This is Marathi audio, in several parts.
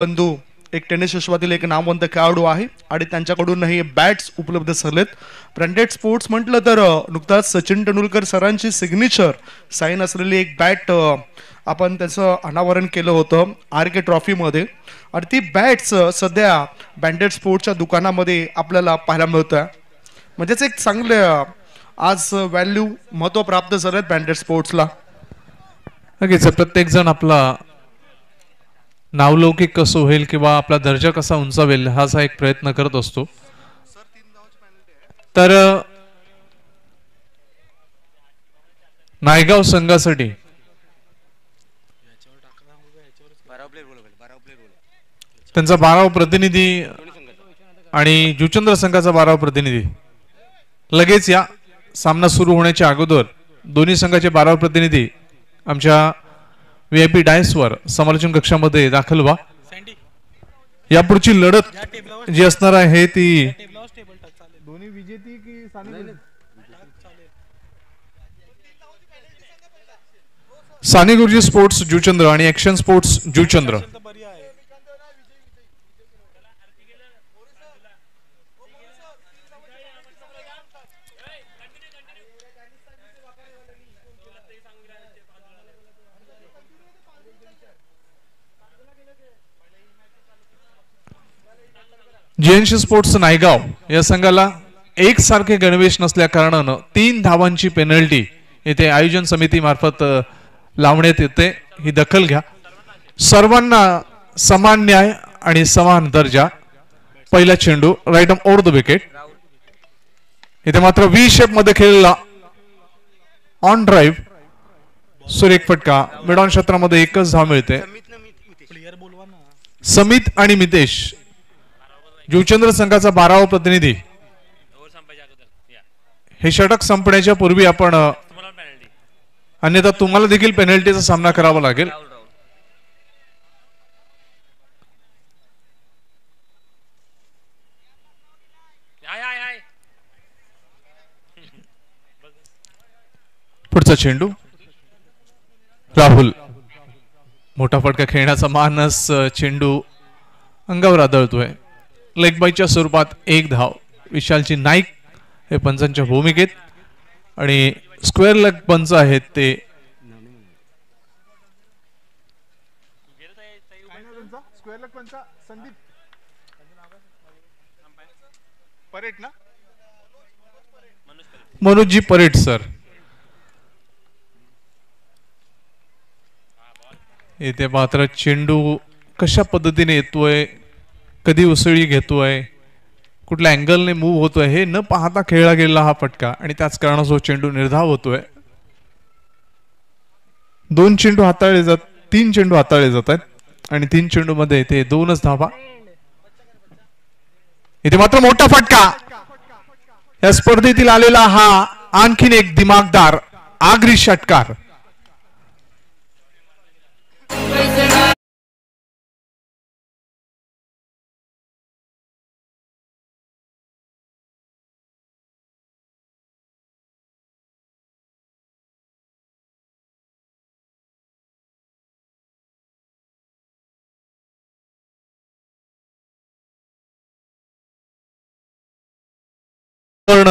बंधू एक टेनिस विश्वातील एक नामवंत खेळाडू आहे आणि त्यांच्याकडून हे बॅट्स उपलब्ध झालेत. ब्रँडेड स्पोर्ट्स म्हटलं तर नुकताच सचिन तेंडुलकर सरांची सिग्नेचर साईन असलेली एक बॅट आपण त्याचं अनावरण केलं होतं RK ट्रॉफीमध्ये आणि ती बॅट्स सध्या ब्रँडेड स्पोर्ट्सच्या दुकानामध्ये आपल्याला पाहायला मिळतं. म्हणजेच एक चांगले आज व्हॅल्यू महत्त्व प्राप्त झालं ब्रँडेड स्पोर्ट्सला. नक्कीच प्रत्येक जण आपला नावलौकिक कसं होईल किंवा आपला दर्जा कसा उंचावेल हाचा एक प्रयत्न करत असतो. तर नायगाव संघासाठी त्यांचा 12वा प्रतिनिधी आणि जुचंद्र संघाचा 12वा प्रतिनिधी लगेच या सामना सुरू होण्याच्या अगोदर दोन्ही संघाचे 12वा प्रतिनिधी आमच्या VIP डायसवर समालोचन कक्षामध्ये दाखल व्हा. यापुढची लढत जी असणार आहे ती दोन्ही विजेती की साने गुरुजी स्पोर्ट्स जुचंद्र आणि action sports Juchandra. JNC sports Naigaon या संघाला एकसारखे गणवेश नसल्या कारणानं 3 धावांची पेनल्टी येथे आयोजन समिती मार्फत लावण्यात येते. ही दखल घ्या. सर्वांना समान न्याय आणि समान दर्जा. पहिला चेंडू right arm over the wicket. इथे मात्र V शेप मध्ये खेळला ऑन ड्राईव्ह सुरेख फटका. मिडॉन क्षेत्रामध्ये एकच धाव मिळते. समित आणि मितेश जुचंद्र संघाचा 12वा प्रतिनिधी. हे षटक संपण्याच्या पूर्वी आपण अन्यथा तुम्हाला देखील पेनल्टीचा सामना करावा लागेल. पुढचा चेंडू राहुल. मोठा फटका खेळण्याचा मानस. चेंडू अंगावर आदळतोय. लेग बायच्या स्वरूपात एक धाव. विशालची नाईक हे पंचांच्या भूमिकेत आणि स्क्वेअर लेग पंच आहेत ते मनोजी परेड सर. इथे मात्र चेंडू कशा पद्धतीने येतोय, कधी उसळी घेतोय, कुठल्या अँगलने मूव्ह होतोय हे न पाहता खेळला गेलेला हा फटका आणि त्याच कारणाने जो चेंडू निर्धाव होतोय. 2 चेंडू हाताळले जात 3 चेंडू हाताळले जात आहेत आणि 3 चेंडू मध्ये ते 2च धावा. इथे मात्र मोठा फटका. या स्पर्धेतील आलेला हा आणखीन एक दिमागदार आगरी षटकार.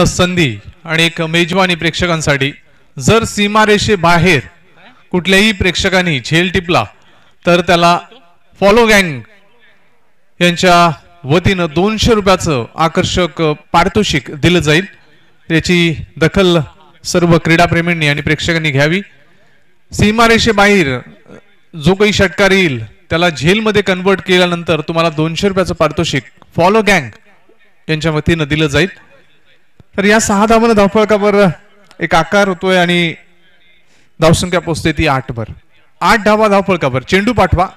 संधी आणि एक मेजवानी प्रेक्षकांसाठी. जर सीमारेषे बाहेर कुठल्याही प्रेक्षकांनी झेल टिपला तर त्याला फॉलो गँग यांच्या वतीनं 200 रुपयाचं आकर्षक पारितोषिक दिलं जाईल. याची दखल सर्व क्रीडाप्रेमींनी आणि प्रेक्षकांनी घ्यावी. सीमारेषे बाहेर जो काही षटकार येईल त्याला झेलमध्ये कन्वर्ट केल्यानंतर तुम्हाला 200 रुपयाचं पारितोषिक फॉलो गँग यांच्या वतीनं दिलं जाईल. तर या 6 धावांना धावफलकावर एक आकार होतोय आणि धावसंख्या पोहोचते ती 8 वर. 8 धावा धावफलकावर. चेंडू पाठवा.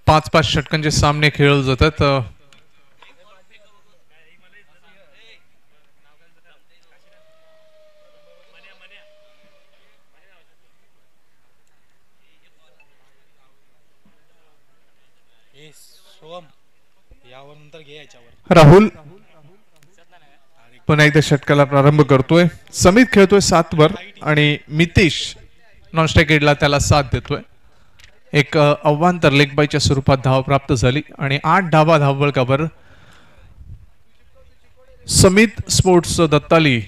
पाच षटकांचे सामने खेळले जातात. राहुल पुन्हा एकदा षटकाला प्रारंभ करतोय. समित खेळतोय 7 वर आणि मितेश नॉनस्ट्रायकेडला त्याला साथ देतोय. एक अवांतर लेग बायच्या स्वरूपात धाव प्राप्त झाली आणि 8 धावा धावबळकावर समित स्पोर्ट्स दत्ताली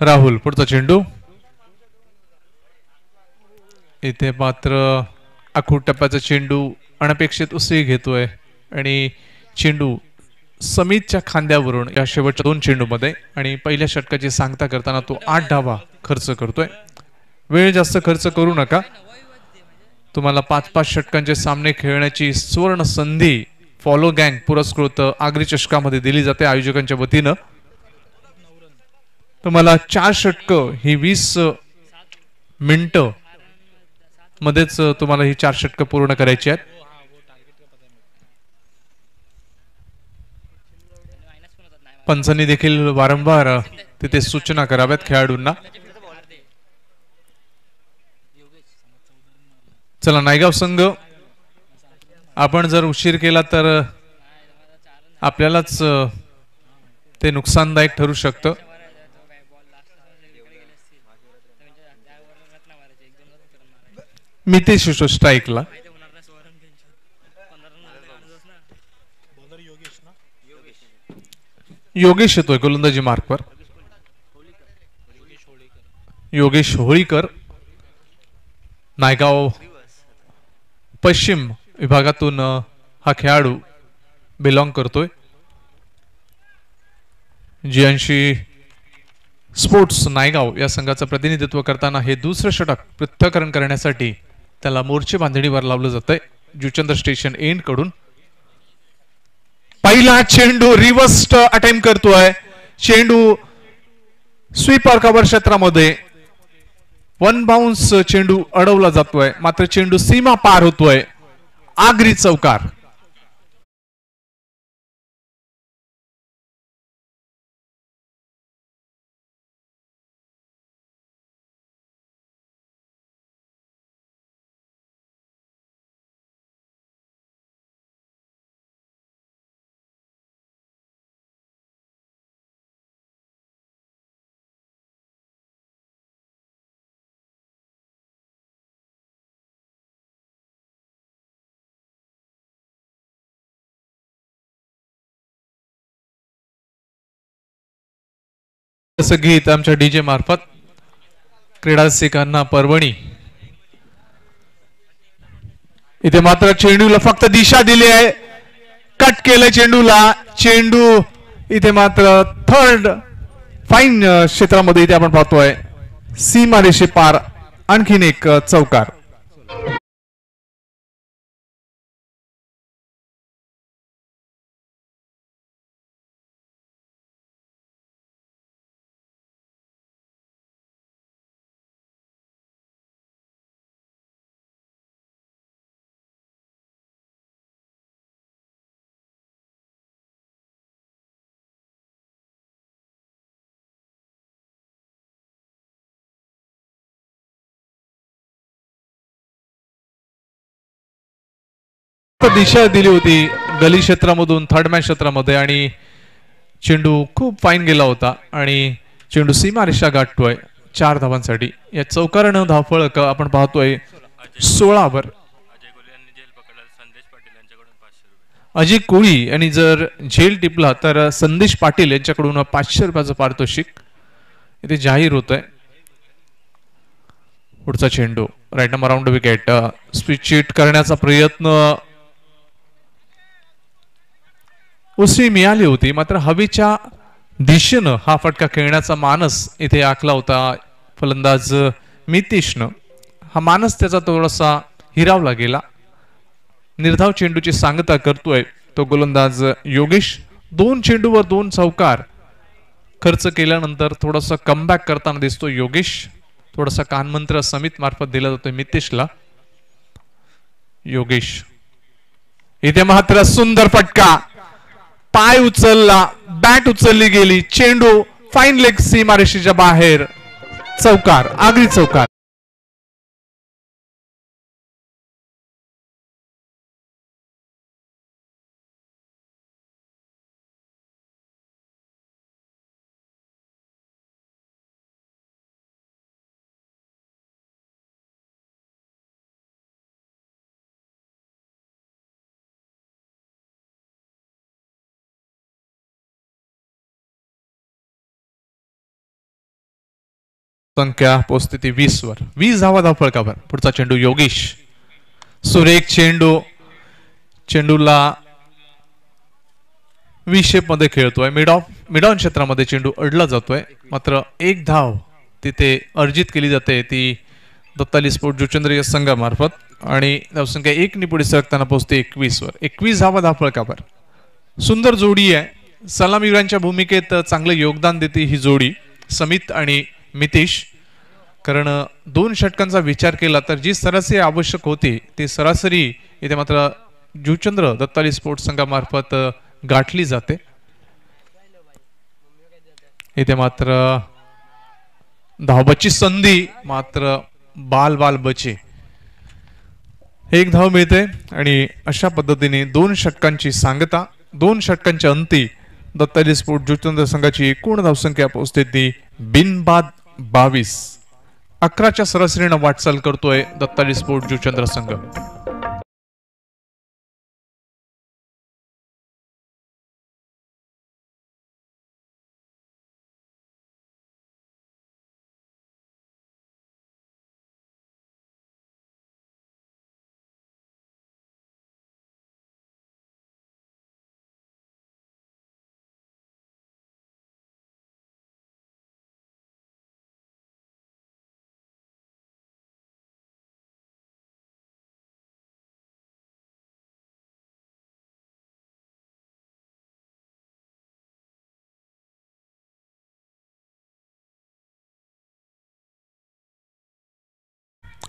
राहुल पुढचा चेंडू इथे मात्र आखूड टप्प्याचा चेंडू अनपेक्षित उसळी घेतोय आणि चेंडू समितच्या खांद्यावरून या शेवटच्या 2 चेंडूमध्ये आणि पहिल्या षटकाची सांगता करताना तो 8 धावा खर्च करतोय. वेळ जास्त खर्च करू नका. तुम्हाला 5-5 षटकांचे सामने खेळण्याची सुवर्ण संधी फॉलो गँग पुरस्कृत आगरी चषकामध्ये दिली जाते आयोजकांच्या वतीनं. तुम्हाला 4 षटक ही 20 मिनिटं मध्येच तुम्हाला ही 4 षटक पूर्ण करायची आहेत. पंचांनी देखील वारंवार तिथे सूचना कराव्यात खेळाडूंना. चला नायगाव संघ आपण जर उशीर केला तर आपल्यालाच ते नुकसानदायक ठरू शकतं. मितेश स्ट्राईकला योगेश येतोय गोलंदाजी मार्कवर. योगेश होळीकर नायगाव पश्चिम विभागातून हा खेळाडू बिलॉंग करतोय. जीएनसी स्पोर्ट्स नायगाव या संघाचं प्रतिनिधित्व करताना हे दुसरं षटक पृथक्करण करण्यासाठी त्याला मोर्चे बांधणीवर लावलं जातंय जुचंद्र स्टेशन एंड कडून. पहिला चेंडू रिव्हर्स अटेम्प्ट करतोय. चेंडू स्वीपर कव्हर क्षेत्रामध्ये 1 बाउन्स चेंडू अडवला जातोय मात्र चेंडू सीमा पार होतोय. आगरी चौकार. गीत आमच्या डीजे मार्फत क्रीडा रसिकांना पर्वणी. इथे मात्र चेंडूला फक्त दिशा दिली आहे. कट केलं चेंडूला. चेंडू इथे मात्र थर्ड फाईन क्षेत्रामध्ये इथे आपण पाहतोय सीमा रेषे पार. आणखीन एक चौकार. दिशा दिली होती गली क्षेत्रामधून थर्ड मॅच क्षेत्रामध्ये आणि चेंडू खूप फाईन गेला होता आणि चेंडू सीमा रेषा गाठतोय 4 धावांसाठी. या चौकारानं धावफलक आपण पाहतोय 16 वर. अजय कोळी आणि जर झेल टिपला तर संदेश पाटील यांच्याकडून 500 रुपयाचं पारितोषिक इथे जाहीर होतंय. पुढचा चेंडू right number round wicket. Speed cheat करण्याचा प्रयत्न उसळी मिळाली होती मात्र हवेच्या दिशेनं हा फटका खेळण्याचा मानस इथे आखला होता फलंदाज मितेशनं. हा मानस त्याचा थोडासा हिरावला गेला. निर्धाव चेंडूची सांगता करतोय तो गोलंदाज योगेश. 2 चेंडूवर 2 चौकार खर्च केल्यानंतर थोडासा कमबॅक करताना दिसतो योगेश. थोडासा कानमंत्र समित मार्फत दिला जातोय मितेशला. योगेश इथे मात्र सुंदर फटका, पाय उचलला, बॅट उचलली गेली, चेंडू फाईन लेग सीमारेषेच्या बाहेर, चौकार, आगरी चौकार. संख्या पोहोचते ती 20 वर. 20 धावा धावफलकावर. पुढचा चेंडू योगेश, सुरेख चेंडू, चेंडूला व्ही शेप मध्ये खेळतोय, मिड ऑन क्षेत्रामध्ये चेंडू अडला जातोय. मात्र एक धाव तिथे अर्जित केली जाते, ती दत्ताली स्पोर्ट जुचंद्र या संघामार्फत आणि धावसंख्या 1 ने पुढे सरकताना पोहोचते 21 वर. 21 धावा धावफलकावर. सुंदर जोडी आहे. सलामीवीरांच्या भूमिकेत चांगलं योगदान देते ही जोडी, समित आणि मितेश. कारण 2 षटकांचा विचार केला तर जी सरासरी आवश्यक होती ती सरासरी इथे मात्र जुचंद्र दत्ताली स्पोर्ट्स संघामार्फत गाठली जाते. इथे मात्र धावबाची संधी, मात्र बाल बचे. 1 धाव मिळते आणि अशा पद्धतीने 2 षटकांची सांगता, 2 षटकांच्या अंती दत्ताली स्पोर्ट जुचंद्र संघाची एकूण धावसंख्या पोहोचते ती बिनबाद 22. 11च्या सरासरीनं वाटचाल करतोय दत्ताली स्पोर्ट जुचंद्र संघ.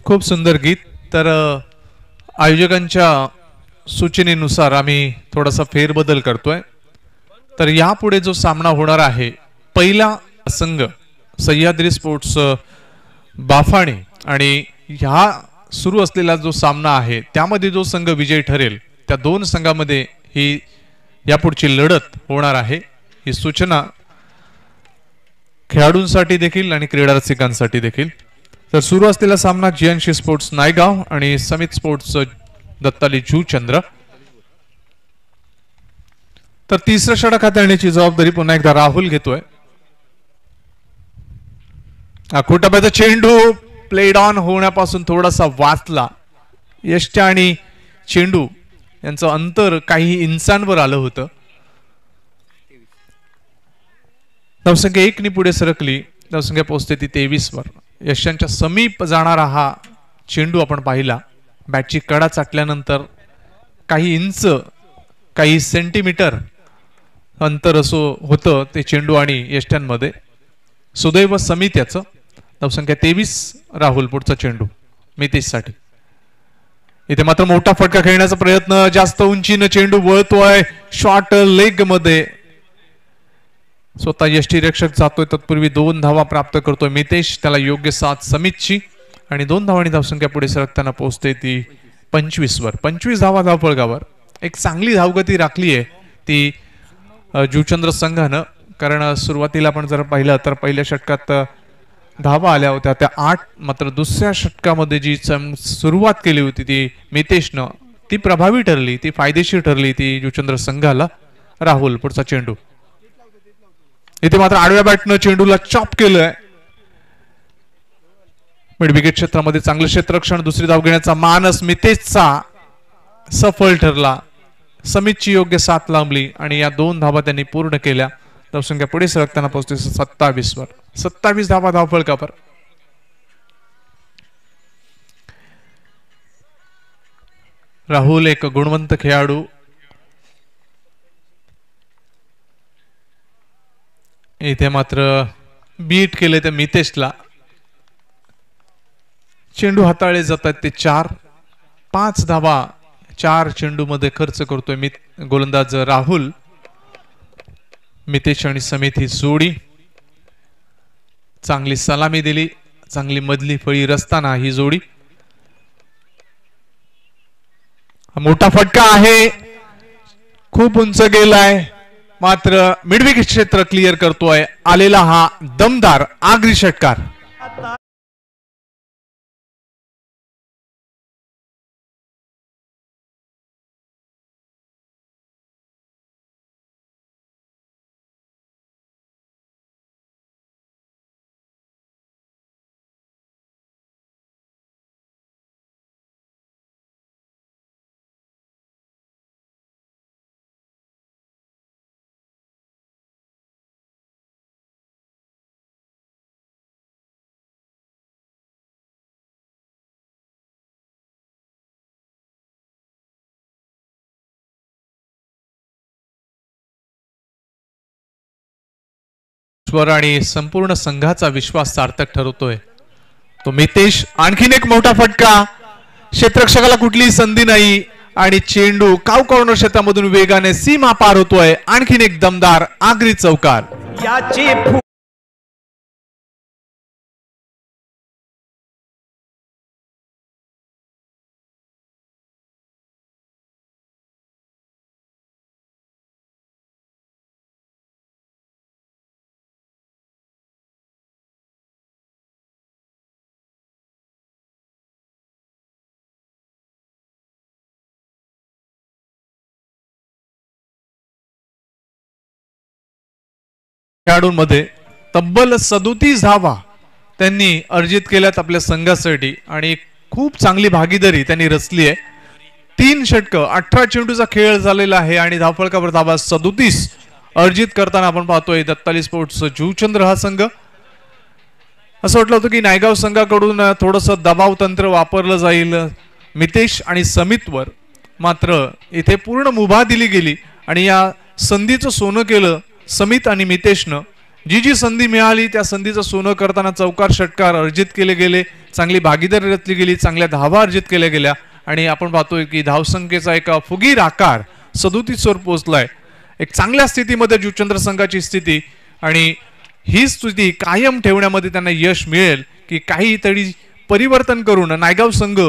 खूप सुंदर गीत. तर आयोजकांच्या सूचनेनुसार आम्ही थोडासा फेरबदल करतोय. तर यापुढे जो सामना होणार आहे, पहिला संघ सह्याद्री स्पोर्ट्स बाफाणे आणि ह्या सुरू असलेला जो सामना आहे त्यामध्ये जो संघ विजयी ठरेल त्या 2 संघांमध्ये ही यापुढची लढत होणार आहे. ही सूचना खेळाडूंसाठी देखील आणि क्रीडा रसिकांसाठी देखील. तर सुरू असलेला सामना जीएनसी स्पोर्ट्स नायगाव आणि समित स्पोर्ट्स दत्ताली जुचंद्र. तर तिसरं षटक हाताळण्याची जबाबदारी पुन्हा एकदा राहुल घेतोय. खोटाब्याचा चेंडू प्लेड ऑन होण्यापासून थोडासा वाचला. यष्ट्या आणि चेंडू यांचं अंतर काही इंचांवर आलं होतं. धावसंख्या 1 ने पुढे सरकली. धावसंख्या पोहोचते ती 23 वर. यशांच्या समीप जाणारा हा चेंडू आपण पाहिला. बॅटची कडा चाटल्यानंतर काही इंच, काही सेंटीमीटर अंतर असो होतं ते चेंडू आणि यष्ट्यांमध्ये. सुदैव समित याचं. धावसंख्या 23. राहुल पुढचा चेंडू मितेशसाठी. इथे मात्र मोठा फटका खेळण्याचा प्रयत्न, जास्त उंचीनं चेंडू वळतोय शॉर्ट लेग मध्ये. स्वतः यष्टीरक्षक जातोय तत्पूर्वी 2 धावा प्राप्त करतोय मितेश. त्याला योग्य साथ समितची आणि 2 धावांनी धावसंख्या पुढे सरकताना पोहोचते ती 25 वर. 25 धावा धावफलकावर. एक चांगली धावगती राखली आहे ती जुचंद्र संघानं. कारण सुरुवातीला आपण जर पाहिलं तर पहिल्या षटकात धावा आल्या होत्या त्या 8. मात्र दुसऱ्या षटकामध्ये जी सुरुवात केली होती ती मितेशनं, ती प्रभावी ठरली, ती फायदेशीर ठरली ती जुचंद्र संघाला. राहुल पुढचा चेंडू. इथे मात्र आडव्या बॅटनं चेंडूला चॉप केलंय. मिड विकेट क्षेत्रामध्ये चांगलं क्षेत्ररक्षण. दुसरी धाव घेण्याचा मानस मितेशचा सफल ठरला. समितची योग्य साथ लांबली आणि या 2 धावा त्यांनी पूर्ण केल्या. धावसंख्या पुढे सरकताना पोहोचते 27 वर. 27 धावा धावफलकावर. राहुल एक गुणवंत खेळाडू. इथे मात्र बीट केले त्या मितेशला. चेंडू हाताळले जातात ते 4. 5 धावा 4 चेंडूमध्ये खर्च करतोय गोलंदाज राहुल. मितेश आणि समित ही जोडी चांगली सलामी दिली, चांगली मधली फळी रचताना ही जोडी. मोठा फटका आहे, खूप उंच गेलाय, मात्र मिडविकेट क्षेत्र क्लिअर करतोय आलेला हा दमदार आगरी षटकार. आणि संपूर्ण संघाचा विश्वास सार्थक ठरवतोय तो मितेश. आणखीन एक मोठा फटका, क्षेत्ररक्षकाला कुठलीही संधी नाही आणि चेंडू काव कॉर्नर क्षेत्रामधून वेगाने सीमा पार होतोय. आणखीन एक दमदार आगरी चौकार. खेळाडूंमध्ये तब्बल 37 धावा त्यांनी अर्जित केल्यात आपल्या संघासाठी आणि खूप चांगली भागीदारी त्यांनी रचली आहे. 3 षटकं 18 चेंडूचा खेळ झालेला आहे आणि धावफलकावर धावा 37 अर्जित करताना आपण पाहतोय दत्ताली स्पोर्ट्स जुचंद्र हा संघ. असं वाटलं होतं की नायगाव संघाकडून थोडस दबाव तंत्र वापरलं जाईल मितेश आणि समितवर, मात्र इथे पूर्ण मुभा दिली गेली आणि या संधीचं सोनं केलं समित आणि मितेशनं. जी संधी मिळाली त्या संधीचं सोनं करताना चौकार षटकार अर्जित केले गेले, चांगली भागीदारी रचली गेली, चांगल्या धावा अर्जित केल्या गेल्या आणि आपण पाहतोय की धावसंख्येचा एक फुगीर आकार 37 वर पोहोचलाय. एक चांगल्या स्थितीमध्ये जुचंद्र संघाची स्थिती आणि ही स्थिती कायम ठेवण्यामध्ये त्यांना यश मिळेल की काहीतरी परिवर्तन करून नायगाव संघ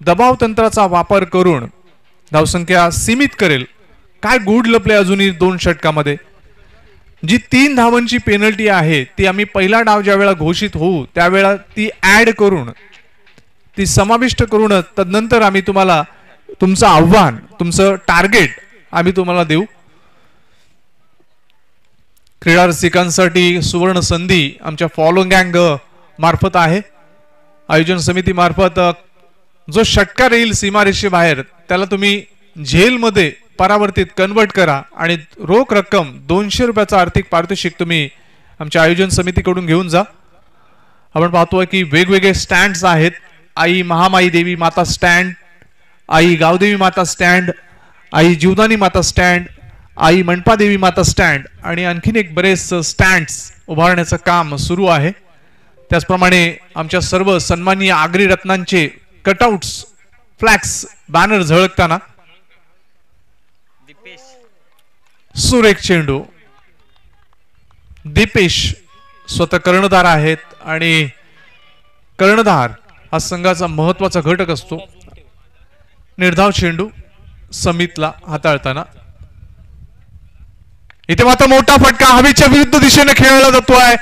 दबाव तंत्राचा वापर करून धावसंख्या सीमित करेल. काय गूढ लपले अजूनही 2 षटकामध्ये. जी 3 धावांची पेनल्टी आहे ती आम्ही पहिला डाव ज्या वेळा घोषित होऊ त्यावेळा ती ऍड करून ती समाविष्ट करून तदनंतर आम्ही तुम्हाला तुमचं आव्हान, तुमचं टार्गेट आम्ही तुम्हाला देऊ. क्रीडा रसिकांसाठी सुवर्ण संधी आमच्या फॉलो गँग मार्फत आहे. आयोजन समिती मार्फत जो षटकार येईल सीमारेषे बाहेर त्याला तुम्ही झेलमध्ये परावर्तित कन्वर्ट करा आणि रोख रक्कम 200 रुपयाचं आर्थिक पारितोषिक तुम्ही आमच्या आयोजन समितीकडून घेऊन जा. आपण पाहतोय की वेगवेगळे स्टँड्स आहेत. आई महामाई देवी माता स्टँड, आई गावदेवी माता स्टँड, आई जीवदानी माता स्टँड, आई मंडपादेवी माता स्टँड आणि आणखीन एक बरेच स्टँड्स उभारण्याचं काम सुरू आहे. त्याचप्रमाणे आमच्या सर्व सन्माननीय आगरी रत्नांचे कटआउट्स, फ्लॅक्स, बॅनर झळकताना सुरेख चेंडू. दीपेश स्वतः कर्णधार आहेत आणि कर्णधार हा संघाचा महत्वाचा घटक असतो. निर्धाव चेंडू समितला हाताळताना इथे मात्र मोठा फटका हवेच्या विरुद्ध दिशेने खेळला जातोय.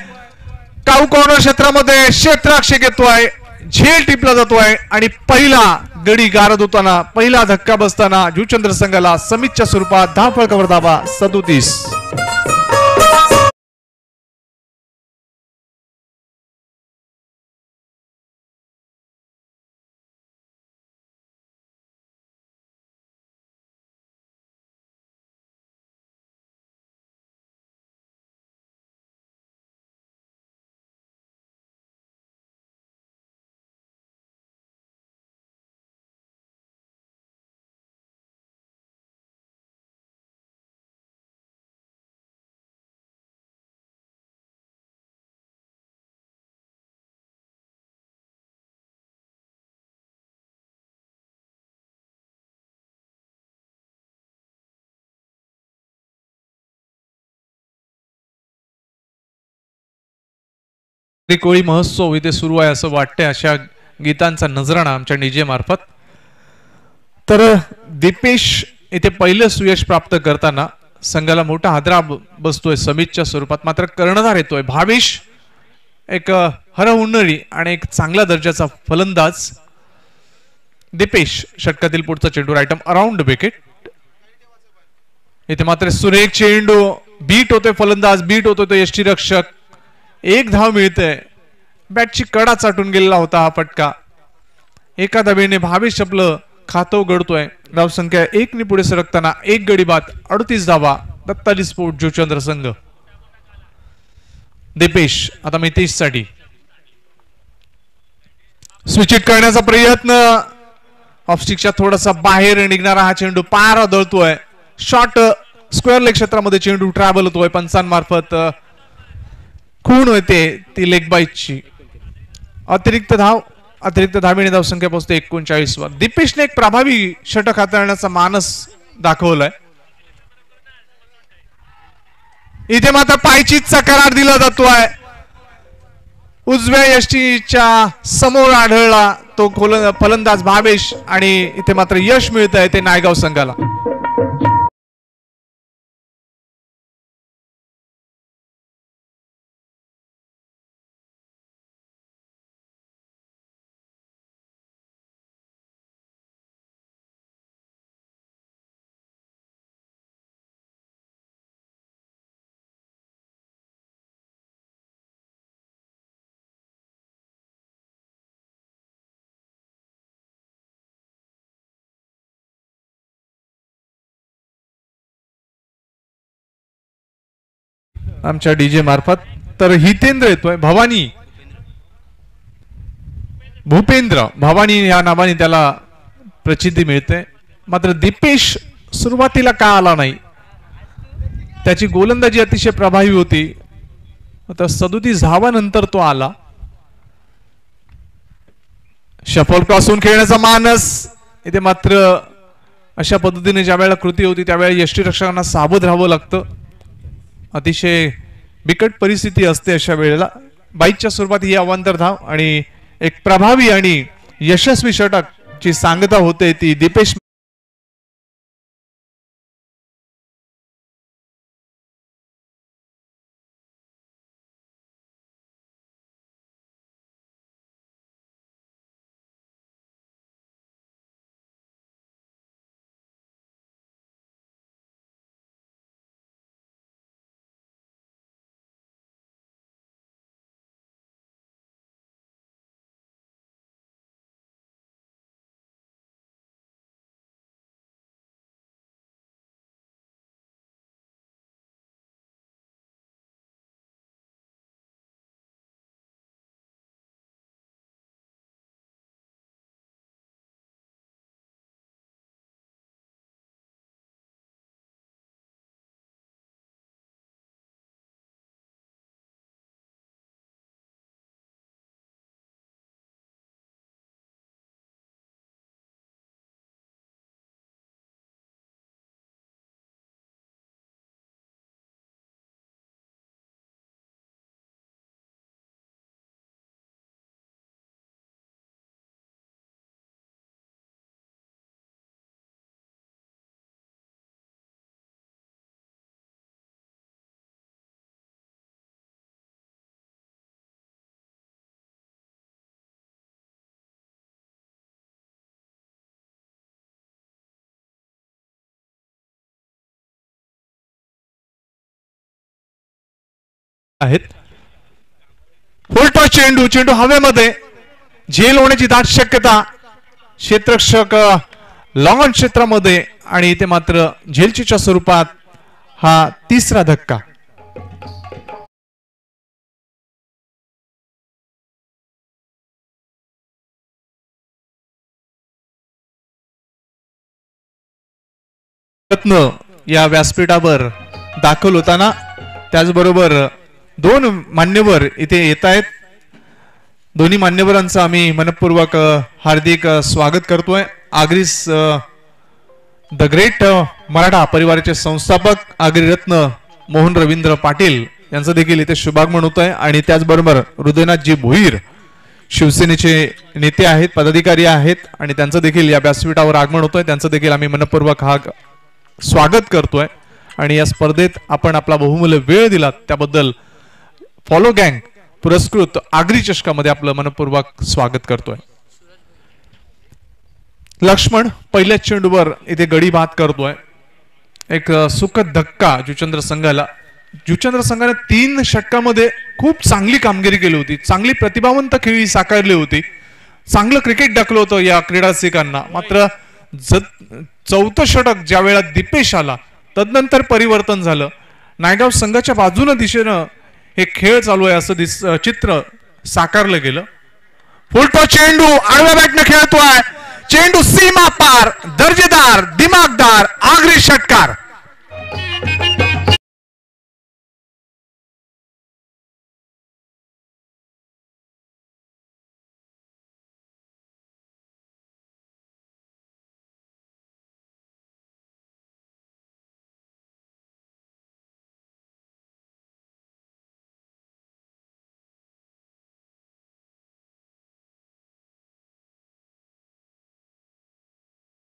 काऊ कॉर्नर क्षेत्रामध्ये क्षेत्राक्षेप येतोय, झेल टिपला जातोय आणि पहिला गडी गारद होताना पहिला धक्का बसताना जुचंद्र संघाला समितच्या स्वरूपात धावफलकावर धावा 37. कोळी महोत्सव इथे सुरू आहे असं वाटतंय, अशा गीतांचा नजराणा आमच्या डीजे मार्फत. तर दीपेश इथे पहिलं सुयश प्राप्त करताना संघाला मोठा हादरा बसतोय समितच्या स्वरूपात. मात्र कर्णधार येतोय भावेश, एक हरहुन्नरी आणि एक चांगल्या दर्जाचा फलंदाज. दीपेश षटकातील पुढचा चेंडू राईटम अराउंड विकेट. इथे मात्र सुरेख चेंडू, बीट होतोय फलंदाज, बीट होतोय तो यष्टीरक्षक. एक धाव मिळते. बॅटची कडा चाटून गेलेला होता हा फटका. एका धावेने भावेश आपलं खातं उघडतोय. धावसंख्या 1 ने पुढे सरकताना एक गडी बाद, 38 धावा. दत्ताली स्पोर्ट जुचंद्र संघ. दीपेश आता मितेश साठी स्विच इट करण्याचा प्रयत्न. ऑफस्टिकच्या थोडासा बाहेर निघणारा हा चेंडू पार आदळतोय. शॉर्ट स्क्वेअर लेग क्षेत्रामध्ये चेंडू ट्रॅव्हल होतोय पंचांमार्फत. खूण होते ती लेग बाईटची. अतिरिक्त धावेने धावसंख्या पोहोचते 39 वर. दीपेशने एक प्रभावी षटक हाताळण्याचा मानस दाखवलाय. इथे मात्र पायचीतचा करार दिला जातोय. उजव्या यष्टीच्या समोर आढळला तो फलंदाज भावेश आणि इथे मात्र यश मिळत आहे ते नायगाव संघाला. आमच्या डीजे मार्फत. तर हितेंद्र येतोय. भवानी, भूपेंद्र भवानी या नावाने त्याला प्रसिद्धी मिळते. मात्र दीपेश सुरुवातीला का आला नाही? त्याची गोलंदाजी अतिशय प्रभावी होती. आता 37 धावानंतर तो आला. शफल पासून खेळण्याचा मानस. इथे मात्र अशा पद्धतीने ज्या वेळेला कृती होती त्यावेळेला यष्टीरक्षकांना सावध राहावं लागतं. अतिशय बिकट परिस्थिती असते अशा वेळेला. बाईकच्या स्वरूपात ही अवांतर धाव आणि एक प्रभावी आणि यशस्वी षटक ची सांगता होते ती दीपेश. आहेत. फुलटॉस चेंडू, चेंडू हवेमध्ये, झेल होण्याची दाट शक्यता. क्षेत्ररक्षक लॉंग क्षेत्रामध्ये आणि इथे मात्र झेलचीच्या स्वरूपात हा तिसरा धक्का. रत्न या व्यासपीठावर दाखल होताना त्याचबरोबर 2 मान्यवर इथे येत आहेत. दोन्ही मान्यवरांचं आम्ही मनपूर्वक हार्दिक स्वागत करतोय. आगरीस द ग्रेट मराठा परिवाराचे संस्थापक आगरी रत्न मोहन रवींद्र पाटील यांचं देखील इथे शुभागमन होत आहे आणि त्याचबरोबर हृदयनाथजी भोईर शिवसेनेचे नेते आहेत, पदाधिकारी आहेत आणि त्यांचं देखील या व्यासपीठावर आगमन होतंय. त्यांचं देखील आम्ही मनपूर्वक स्वागत करतोय आणि या स्पर्धेत आपण आपला बहुमूल्य वेळ दिला त्याबद्दल फॉलो गँग पुरस्कृत आगरी चषकामध्ये आपलं मनपूर्वक स्वागत करतोय. लक्ष्मण पहिल्याच चेंडूवर इथे गडी बाद करतोय. एक सुखद धक्का जुचंद्र संघाला. जुचंद्र संघाने 3 षटकामध्ये खूप चांगली कामगिरी केली होती, चांगली प्रतिभावंत खेळी साकारली होती, चांगलं क्रिकेट टाकलं होतं या क्रीडा रसिकांना. मात्र चौथं षटक ज्या वेळा दीपेश आला तदनंतर परिवर्तन झालं. नायगाव संघाच्या बाजूनं दिशेनं हे खेळ चालू आहे असं चित्र साकारलं गेलं. फुलटो चेंडू आडव्या बॅटने खेळतोय. चेंडू सीमा पार, दर्जेदार, दिमागदार आगरी षटकार.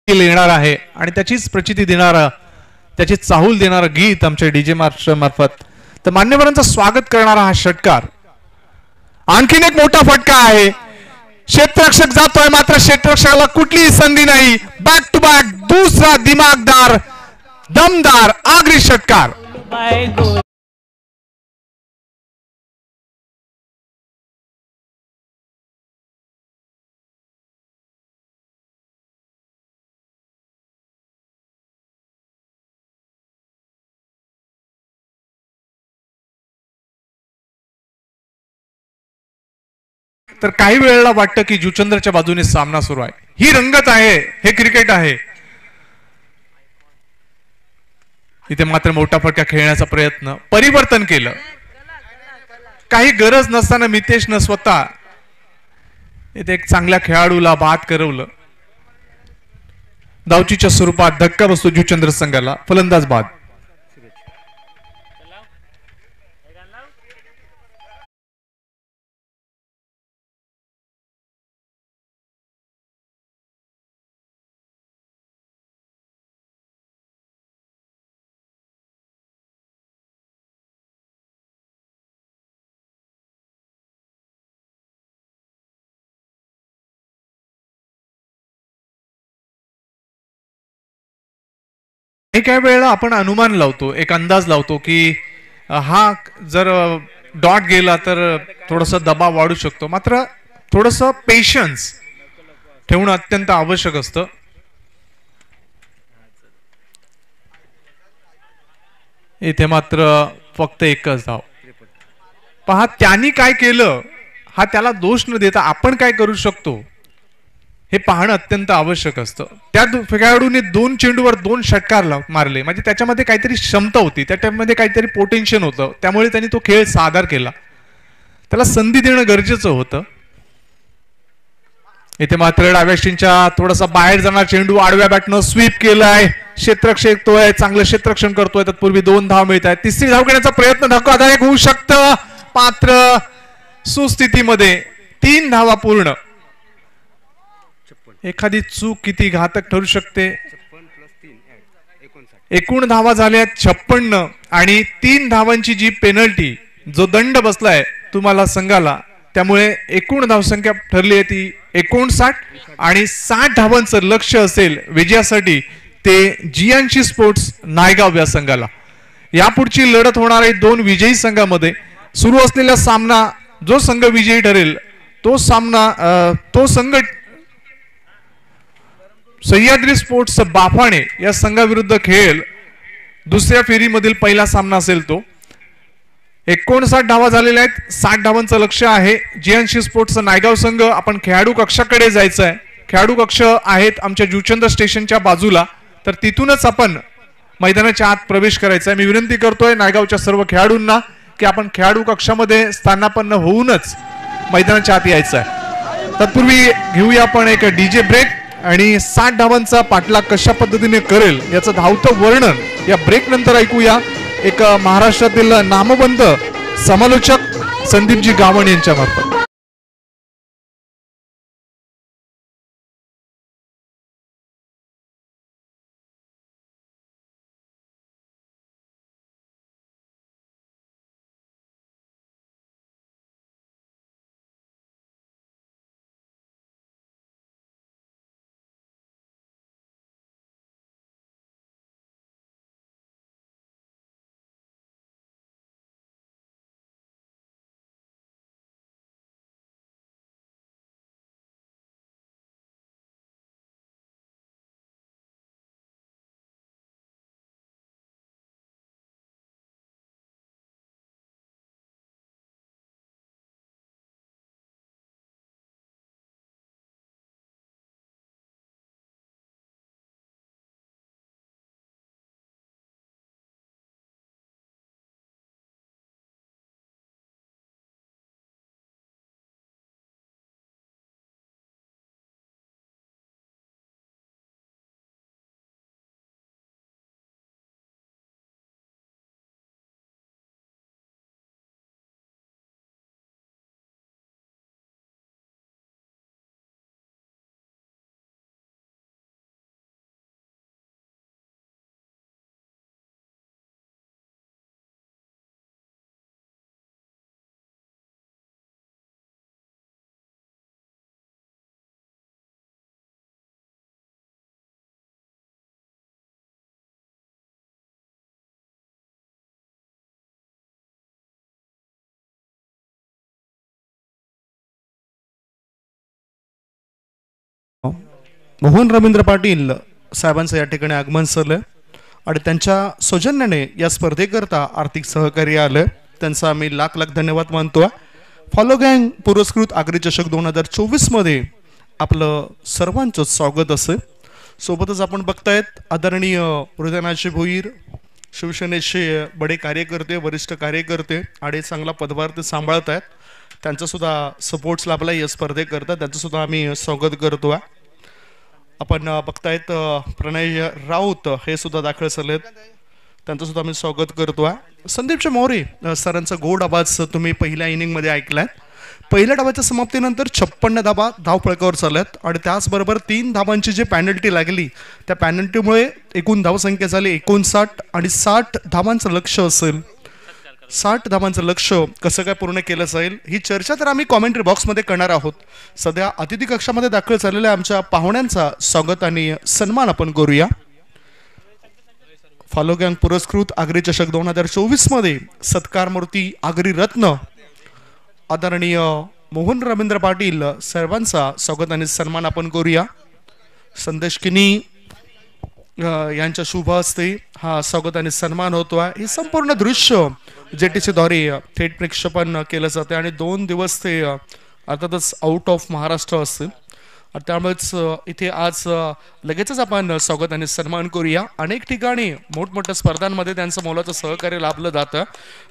येणार आहे आणि त्याचीच प्रचिती देणारा, त्याची चाहूल देणारं गीत आमच्या डीजे मास्टर मार्फत तर मान्यवरांचं स्वागत करणारा हा षटकार. आणखीन एक मोठा फटका आहे. क्षेत्ररक्षक जातोय मात्र क्षेत्ररक्षकाला कुठलीही संधी नाही. बॅक टू बॅक दुसरा दिमागदार दमदार आगरी षटकार. तर काही वेळेला वाटतं की जुचंद्रच्या बाजूने सामना सुरू आहे. ही रंगत आहे, हे क्रिकेट आहे. इथे मात्र मोठा फटका खेळण्याचा प्रयत्न, परिवर्तन केलं. काही गरज नसताना मितेशनं स्वतः इथे एक चांगल्या खेळाडूला बाद करवलं. धावचीच्या स्वरूपात धक्का बसतो जुचंद्र संघाला. फलंदाज बाद. काही वेळेला आपण अनुमान लावतो, एक अंदाज लावतो की हा जर डॉट गेला तर थोडासा दबाव वाढू शकतो. मात्र थोडस पेशन्स ठेवणं अत्यंत आवश्यक असतं. इथे मात्र फक्त एकच धाव. पहा त्यांनी काय केलं हा त्याला दोष न देता आपण काय करू शकतो हे पाहणं अत्यंत आवश्यक असतं. त्या खेळाडूने 2 चेंडूवर 2 षटकार मारले म्हणजे त्याच्यामध्ये काहीतरी क्षमता होती, त्याच्यामध्ये काहीतरी पोटेन्शियल होतं, त्यामुळे त्यांनी तो खेळ सादर केला. त्याला संधी देणं गरजेचं होतं. इथे मात्र डाव्याशींच्या थोडासा बाहेर जाणार चेंडू आडव्या बॅटनं स्वीप केलाय. क्षेत्ररक्षक येतोय, चांगलं क्षेत्ररक्षण करतोय. तत्पूर्वी 2 धाव मिळत आहेत. तिसरी धाव घेण्याचा प्रयत्न धक्कादायक होऊ शकतं. मात्र सुस्थितीमध्ये 3 धावा पूर्ण. एखादी चूक किती घातक ठरू शकते. एकूण धावा झाल्या 56 आणि 3 धावांची जी पेनल्टी जो दंड बसलाय तुम्हाला संघाला, त्यामुळे एकूण धावसंख्या ठरली आहे ती 59 आणि 60 धावांचं लक्ष असेल विजयासाठी ते जियांशी स्पोर्ट्स नायगाव या संघाला. यापुढची लढत होणार आहे 2 विजयी संघामध्ये. सुरू असलेला सामना जो संघ विजयी ठरेल तो संघ सह्याद्री स्पोर्ट्स बाफाणे या संघाविरुद्ध खेळेल. दुसऱ्या फेरीमधील पहिला सामना असेल तो. 59 धावा झालेल्या आहेत, 60 धावांचं लक्ष आहे. जियांशी स्पोर्ट्स नायगाव संघ. आपण खेळाडू कक्षाकडे जायचं आहे. खेळाडू कक्ष आहेत आमच्या जुचंद्र स्टेशनच्या बाजूला, तर तिथूनच आपण मैदानाच्या आत प्रवेश करायचा आहे. मी विनंती करतोय नायगावच्या सर्व खेळाडूंना की आपण खेळाडू कक्षामध्ये स्थानापन्न होऊनच मैदानाच्या आत यायचं आहे. तत्पूर्वी घेऊया आपण एक डीजे ब्रेक आणि 60 धावांचा पाठलाग कशा पद्धतीने करेल याचं धावतं वर्णन या ब्रेक नंतर ऐकूया. एक महाराष्ट्रातील नामवंत समालोचक संदीपजी गावण यांच्या मार्फत. मोहन रवींद्र पाटील साहेबांचं या ठिकाणी आगमन झालं आणि त्यांच्या सौजन्याने या स्पर्धेकरता आर्थिक सहकार्य आलं, त्यांचा आम्ही लाख लाख धन्यवाद मानतो. फॉलो गँग पुरस्कृत आगरी चषक 2024 मध्ये आपलं सर्वांचं स्वागत असेल. सोबतच आपण बघतायत आदरणीय हृदयनाथजी भोईर, शिवसेनेचे बडे कार्यकर्ते, वरिष्ठ कार्यकर्ते आणि चांगला पदभार ते सांभाळत आहेत, त्यांचा सुद्धा सपोर्ट्स लाभला या स्पर्धेकरता, त्यांचं सुद्धा आम्ही स्वागत करतो. आपण बघतायत प्रणय राऊत हे सुद्धा दाखल झालेत, त्यांचं सुद्धा आम्ही स्वागत करतो. संदीपचे मोरे सरांचा गोड आवाज तुम्ही पहिल्या इनिंगमध्ये ऐकलाय. पहिल्या डावाच्या समाप्तीनंतर 56 धाबा धावफलकावर चालत आणि त्याचबरोबर 3 धाबांची जी पॅनल्टी लागली, त्या पॅनल्टीमुळे एकूण धावसंख्या झाली 59 आणि 60 धाबांचं लक्ष असेल. 60 धाबांचं लक्ष कसं काय पूर्ण केलं जाईल ही चर्चा तर आम्ही कॉमेंट्री बॉक्समध्ये करणार आहोत. सध्या अतिथी कक्षामध्ये दाखल झालेल्या आमच्या पाहुण्यांचा स्वागत आणि सन्मान आपण करूया. फॉलो गँग पुरस्कृत आगरी चषक 2024 मध्ये सत्कार मूर्ती आगरी रत्न आदरणीय मोहन रवींद्र पाटील सर्वांचा स्वागत आणि सन्मान आपण करूया. संदेश किनी यांच्या शुभ हस्ते हा स्वागत आणि सन्मान होतो आहे. हे संपूर्ण दृश्य जेटीसी द्वारे थेट प्रक्षेपण केलं जाते आणि 2 दिवस ते अर्थातच आउट ऑफ महाराष्ट्र असतील, त्यामुळेच इथे आज लगेचच आपण स्वागत आणि सन्मान करूया. अनेक ठिकाणी मोठमोठ्या स्पर्धांमध्ये त्यांचं मोलाचं सहकार्य लाभलं जातं.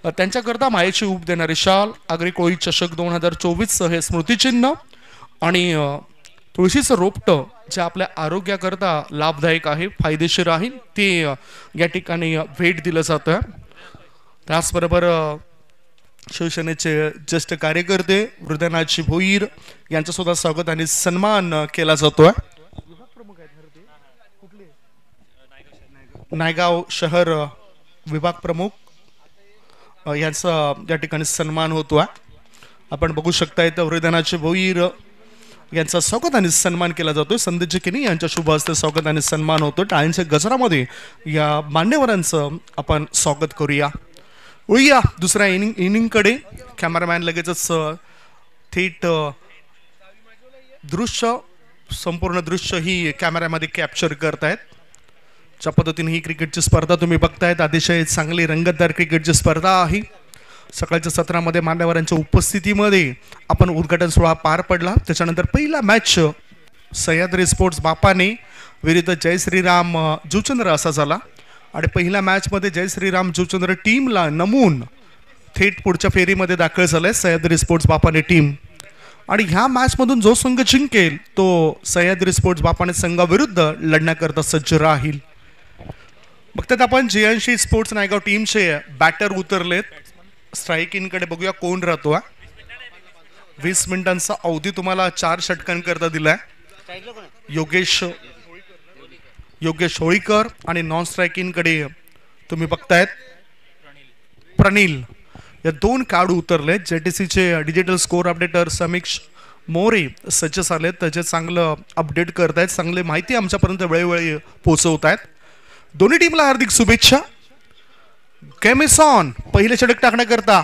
त्यांच्याकरता मायेची ऊब देणारी शाल, आगरी कोळी चषक 2024 हे स्मृतिचिन्ह आणि तुळशीचं रोपटं जे आपल्या आरोग्याकरता लाभदायक आहे, फायदेशीर आहे, ते या ठिकाणी भेट दिलं जातं. त्याचबरोबर शिवसेनेचे ज्येष्ठ कार्यकर्ते हृदयनाथजी भोईर यांचं सुद्धा स्वागत आणि सन्मान केला जातोय. नायगाव शहर विभाग प्रमुख यांचा या ठिकाणी सन्मान होतोय. आपण बघू शकता इथं हृदयनाथजी भोईर यांचा स्वागत आणि सन्मान केला जातोय. संदेश किनी यांच्या शुभ हस्ते स्वागत आणि सन्मान होतो. टाळ्यांच्या गजरामध्ये या मान्यवरांचं आपण स्वागत करूया. वळूया दुसऱ्या इनिंगकडे. कॅमेरामॅन लगेचच थेट दृश्य, संपूर्ण दृश्य ही कॅमेऱ्यामध्ये कॅप्चर करतायत. ज्या पद्धतीने ही क्रिकेटची स्पर्धा तुम्ही बघतायत, अतिशय चांगली रंगतदार क्रिकेटची स्पर्धा आहे. सकाळच्या सत्रामध्ये मान्यवरांच्या उपस्थितीमध्ये आपण उद्घाटन सोहळा पार पडला. त्याच्यानंतर पहिला मॅच सह्याद्री स्पोर्ट्स बापाने विरुद्ध जय श्रीराम जुचंद्र असा झाला आणि पहिल्या मॅचमध्ये जय श्रीराम जुचंद्र टीमला नमून थेट पुढच्या फेरीमध्ये दाखल झालाय सह्याद्री स्पोर्ट्स बापाने टीम. आणि ह्या मॅचमधून जो संघ जिंकेल तो सह्याद्री स्पोर्ट्स बापाने संघाविरुद्ध लढण्याकरता सज्ज राहील. बघतात आपण JNC स्पोर्ट्स नायगाव टीमचे बॅटर उतरलेत. स्ट्राईक इन कडे बघूया कोण राहतो हा. 20 मिनिटांचा अवधी तुम्हाला 4 षटकांकरता दिलाय. योगेश योगेश होळीकर आणि नॉन स्ट्राईक इन कडे तुम्ही बघतायत प्रणील. या दोन खेळाडू उतरले. JTCचे डिजिटल स्कोर अपडेटर समीक्ष मोरे सज्ज झालेत. त्याचे चांगलं अपडेट करतायत, चांगले माहिती आमच्यापर्यंत वेळोवेळी पोहोचवत आहेत. दोन्ही टीमला हार्दिक शुभेच्छा. Game is on. पहिले षटक टाकण्याकरता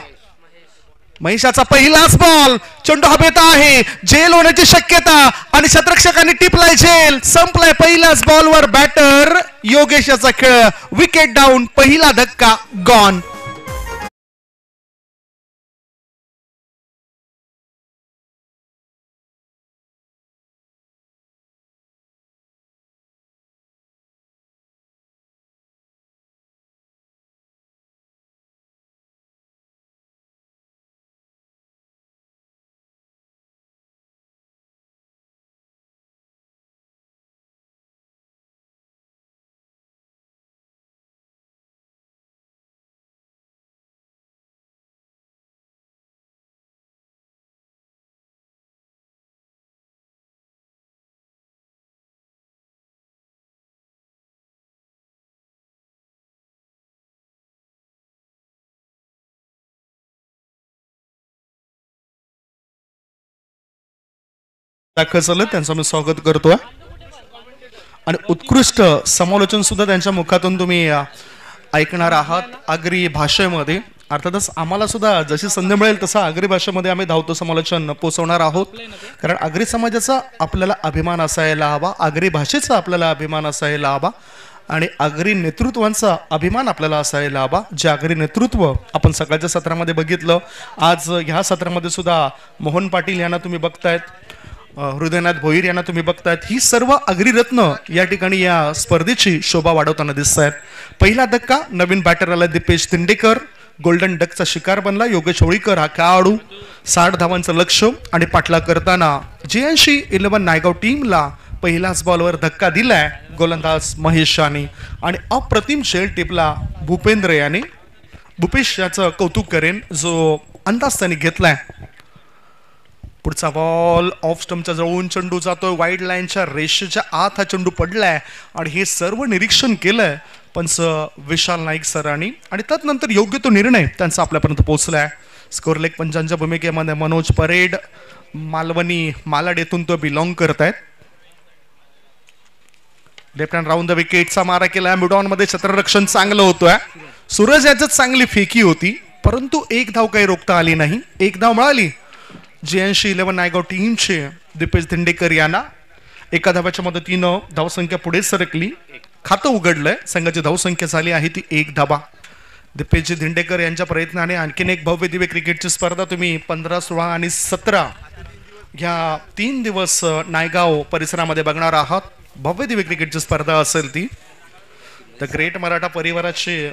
महेशाचा पहिलाच बॉल. चेंडू हवेत आहे. झेल होण्याची शक्यता आणि शतरक्षकांनी टिपलाय झेल. संपलाय पहिल्याच बॉलवर बॅटर योगेशाचा खेळ. Wicket down. पहिला धक्का गॉन. दाखल झालं त्यांचं मी स्वागत करतोय आणि उत्कृष्ट समालोचन सुद्धा त्यांच्या मुखातून तुम्ही ऐकणार आहात आगरी भाषेमध्ये. अर्थातच आम्हाला सुद्धा जशी संधी मिळेल तसं आगरी भाषेमध्ये आम्ही धावतो समालोचन पोचवणार आहोत. कारण आगरी समाजाचा आपल्याला अभिमान असायला हवा, आगरी भाषेचा आपल्याला अभिमान असायला हवा आणि आगरी नेतृत्वांचा अभिमान आपल्याला असायला हवा. जे आगरी नेतृत्व आपण सकाळच्या सत्रामध्ये बघितलं, आज ह्या सत्रामध्ये सुद्धा मोहन पाटील यांना तुम्ही बघतायत, हृदयनाथ भोईर यांना तुम्ही बघतायत. ही सर्व आगरी रत्न या ठिकाणी या स्पर्धेची शोभा वाढवताना दिसत आहेत. पहिला धक्का. नवीन बॅटर आला दीपेश दिंडेकर. गोल्डन डकचा शिकार बनला. योगेश होळीकर हा खेळाडू. 60 धावांचं लक्ष आणि पाठला करताना JNC11 नायगाव टीमला पहिल्याच बॉलवर धक्का दिलाय गोलंदाज महेश याने आणि अप्रतिम शेल टिपला भूपेंद्र याने. भूपेश याचं कौतुक करेन जो अंदाज त्याने घेतलाय. पुढचा बॉल ऑफ स्टंपच्या जवळून चेंडू जातोय. वाईड लाईनच्या रेषेच्या आत हा चेंडू पडलाय आणि हे सर्व निरीक्षण केलंय पंच विशाल नाईक सरांनी आणि त्यानंतर योग्य तो निर्णय त्यांचा आपल्यापर्यंत पोहोचलाय. स्कोर लेग पंचांच्या भूमिकेमध्ये मनोज परेड मालवणी मालाड येथून तो बिलॉंग करत आहेत. लेफ्ट हँड राऊंड द विकेटचा मारा केलाय. मिडॉन मध्ये क्षेत्ररक्षण चांगलं होतोय. सूरज याच्यात चांगली फेकी होती परंतु एक धाव काही रोखता आली नाही. एक धाव मिळाली JNC11 नायगाव टीमचे दीपेश दिंडेकर यांना. एका धाव्याच्या मदतीनं धावसंख्या पुढे सरकली. खातं उघडलंय. संघाची धावसंख्या झाली आहे ती 1 धावा. दीपेश दिंडेकर यांच्या प्रयत्नाने आणखीन एक भव्य दिव्य क्रिकेटची स्पर्धा तुम्ही 15, 16 आणि 17 ह्या 3 दिवस नायगाव परिसरामध्ये बघणार आहात. भव्य दिव्य क्रिकेटची स्पर्धा असेल ती. द ग्रेट मराठा परिवाराचे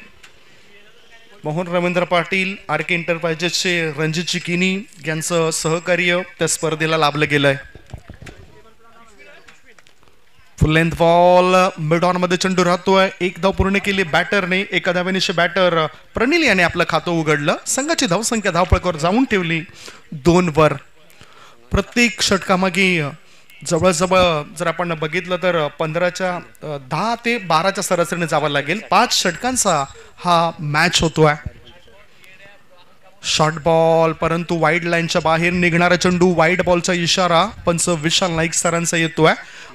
मोहन रवींद्र पाटील, RK एंटरप्राइजेसचे रणजित चिकिनी यांचं सहकार्य त्या स्पर्धेला लाभलं गेलंय. फुल लेंथ बॉल. मिडॉन मध्ये चेंडू राहतोय. एक धाव पूर्ण केली बॅटरने. एका धावेनिशी बॅटर प्रणील याने आपलं खातं उघडलं. संघाची धावसंख्या धावपळकावर जाऊन ठेवली 2 वर. प्रत्येक षटकामागे जवळजवळ जर आपण बघितलं तर 10 ते 12च्या सरासरीने जावं लागेल. 5 षटकांचा हा मॅच होतोय. शॉर्ट बॉल परंतु वाईड लाईनच्या बाहेर निघणारा चेंडू. वाईड बॉलचा इशारा पंच विशाल नाईक सरांचा येतोय.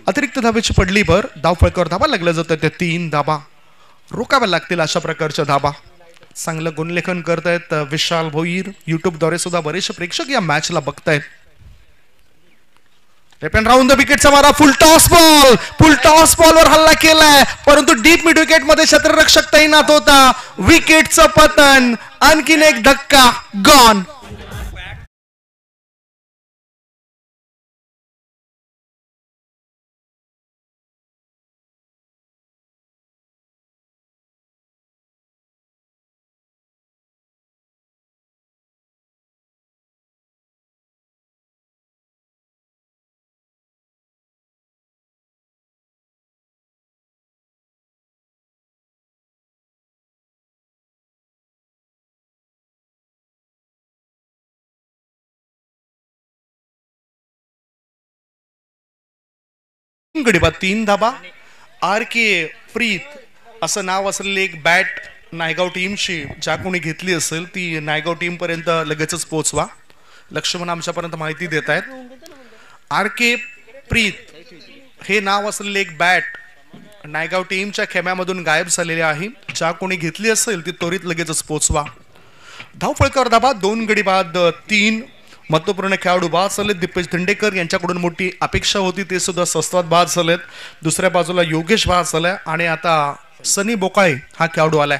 अतिरिक्त धावेची पडली भर. धाव फळकावर धाबा लागल्या जातात. त्या 3 धाबा रोकाव्या लागतील अशा प्रकारच्या धाबा. चांगलं गुणलेखन करतायत विशाल भोईर. युट्यूबद्वारे सुद्धा बरेचसे प्रेक्षक या मॅचला बघतायत. राऊंड द विकेटचा मारा. फुल टॉस बॉलवर हल्ला केलाय परंतु डीप मिड विकेट मध्ये क्षेत्ररक्षक तैनात होता. विकेटचं पतन. आणखीन एक धक्का गॉन. गडी बाद 3 धाबा. आर के प्रीत असं नाव असलेली एक बॅट नायगाव टीमची ज्या कोणी घेतली असेल ती नायगाव टीम पर्यंत लगेचच पोहोचवा. लक्ष्मण आमच्यापर्यंत माहिती देत आहेत. आर के प्रीत हे नाव असलेले एक बॅट नायगाव टीमच्या खेम्यामधून गायब झालेली आहे. ज्या कोणी घेतली असेल ती त्वरित लगेचच पोहोचवा. धावफळकावर धाबा 2 गडी बाद 3. महत्वपूर्ण खेळाडू बाद झालेत. दिपेश धंडेकर यांच्याकडून मोठी अपेक्षा होती ते सुद्धा स्वस्तात बाद झालेत. दुसऱ्या बाजूला योगेश बाद झालाय आणि आता सनी बोकाळे हा खेळाडू आलाय.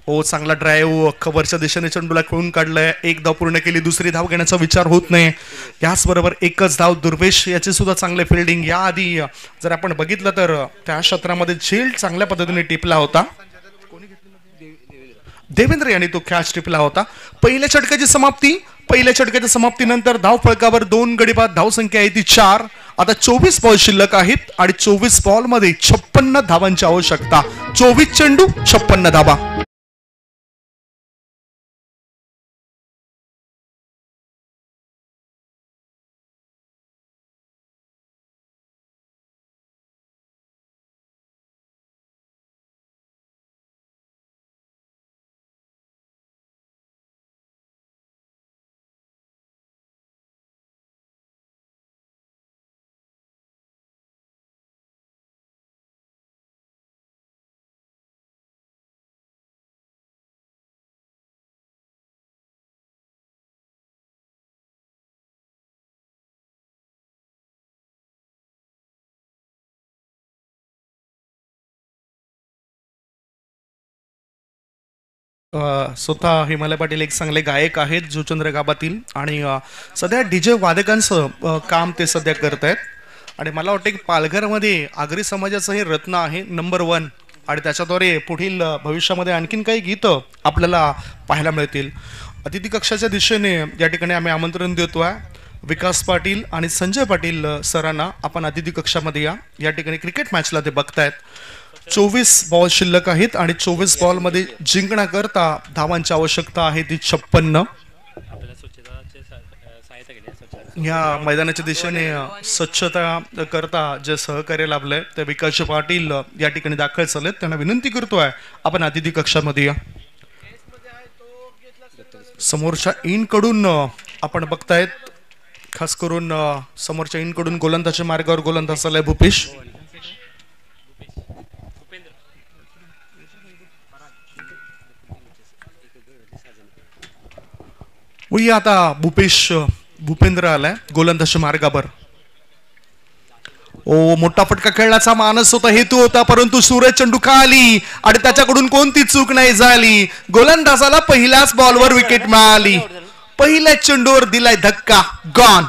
ओ चांगला ड्राईव्ह खबरच्या दिशेने चेंडूला खेळून काढलाय. एक धाव पूर्ण केली. दुसरी धाव घेण्याचा विचार होत नाही. याचबरोबर एकच धाव. दुर्वेश याची सुद्धा चांगले फिल्डिंग. याआधी जर आपण बघितलं तर त्या क्षेत्रामध्ये झेल चांगल्या पद्धतीने टिपला होता. देवेंद्र यांनी तो कॅच टिपला होता. पहिल्या षटकाची समाप्ती. पहिल्या षटकाच्या समाप्तीनंतर धाव फळकावर 2 गडी बाद. धावसंख्या आहे ती 4. आता 24 बॉल शिल्लक आहेत आणि 24 बॉल मध्ये 56 धावांची आवश्यकता. 24 चेंडू 56 धावा. स्वतः हिमालय पाटील एक चांगले गायक आहेत जोचंद्र गावातील आणि सध्या डीजे वादकांचं काम ते सध्या करत आहेत. आणि मला वाटतं की पालघरमध्ये आगरी समाजाचं हे रत्न आहे नंबर 1 आणि त्याच्याद्वारे पुढील भविष्यामध्ये आणखीन काही गीतं आपल्याला पाहायला मिळतील. अतिथी कक्षाच्या दिशेने या ठिकाणी आम्ही आमंत्रण देतोय. विकास पाटील आणि संजय पाटील सरांना आपण अतिथी कक्षामध्ये या. या ठिकाणी क्रिकेट मॅचला ते बघतायत. 24 बॉल शिल्लक आहेत आणि 24 बॉल मध्ये जिंकण्याकरता धावांची आवश्यकता आहे ती 56. या मैदानाच्या दिशेने स्वच्छता करता जे सहकार्य लाभलंय ते विकास पाटील या ठिकाणी दाखल झालेत. त्यांना विनंती करतोय आपण अतिथी कक्षामध्ये या. समोरच्या इन कडून आपण बघतायत खास करून समोरच्या इन कडून गोलंदाजी मार्गावर गोलंदाज झालाय भूपेश. आता भूपेंद्र आलाय गोलंदाज मार्गावर. ओ मोठा फटका खेळण्याचा मानस होता, हेतू होता, परंतु सूरज चेंडू खाली आणि त्याच्याकडून कोणती चूक नाही झाली. गोलंदाजाला पहिल्याच बॉलवर विकेट मिळाली. पहिल्याच चेंडूवर दिलाय धक्का. गॉन.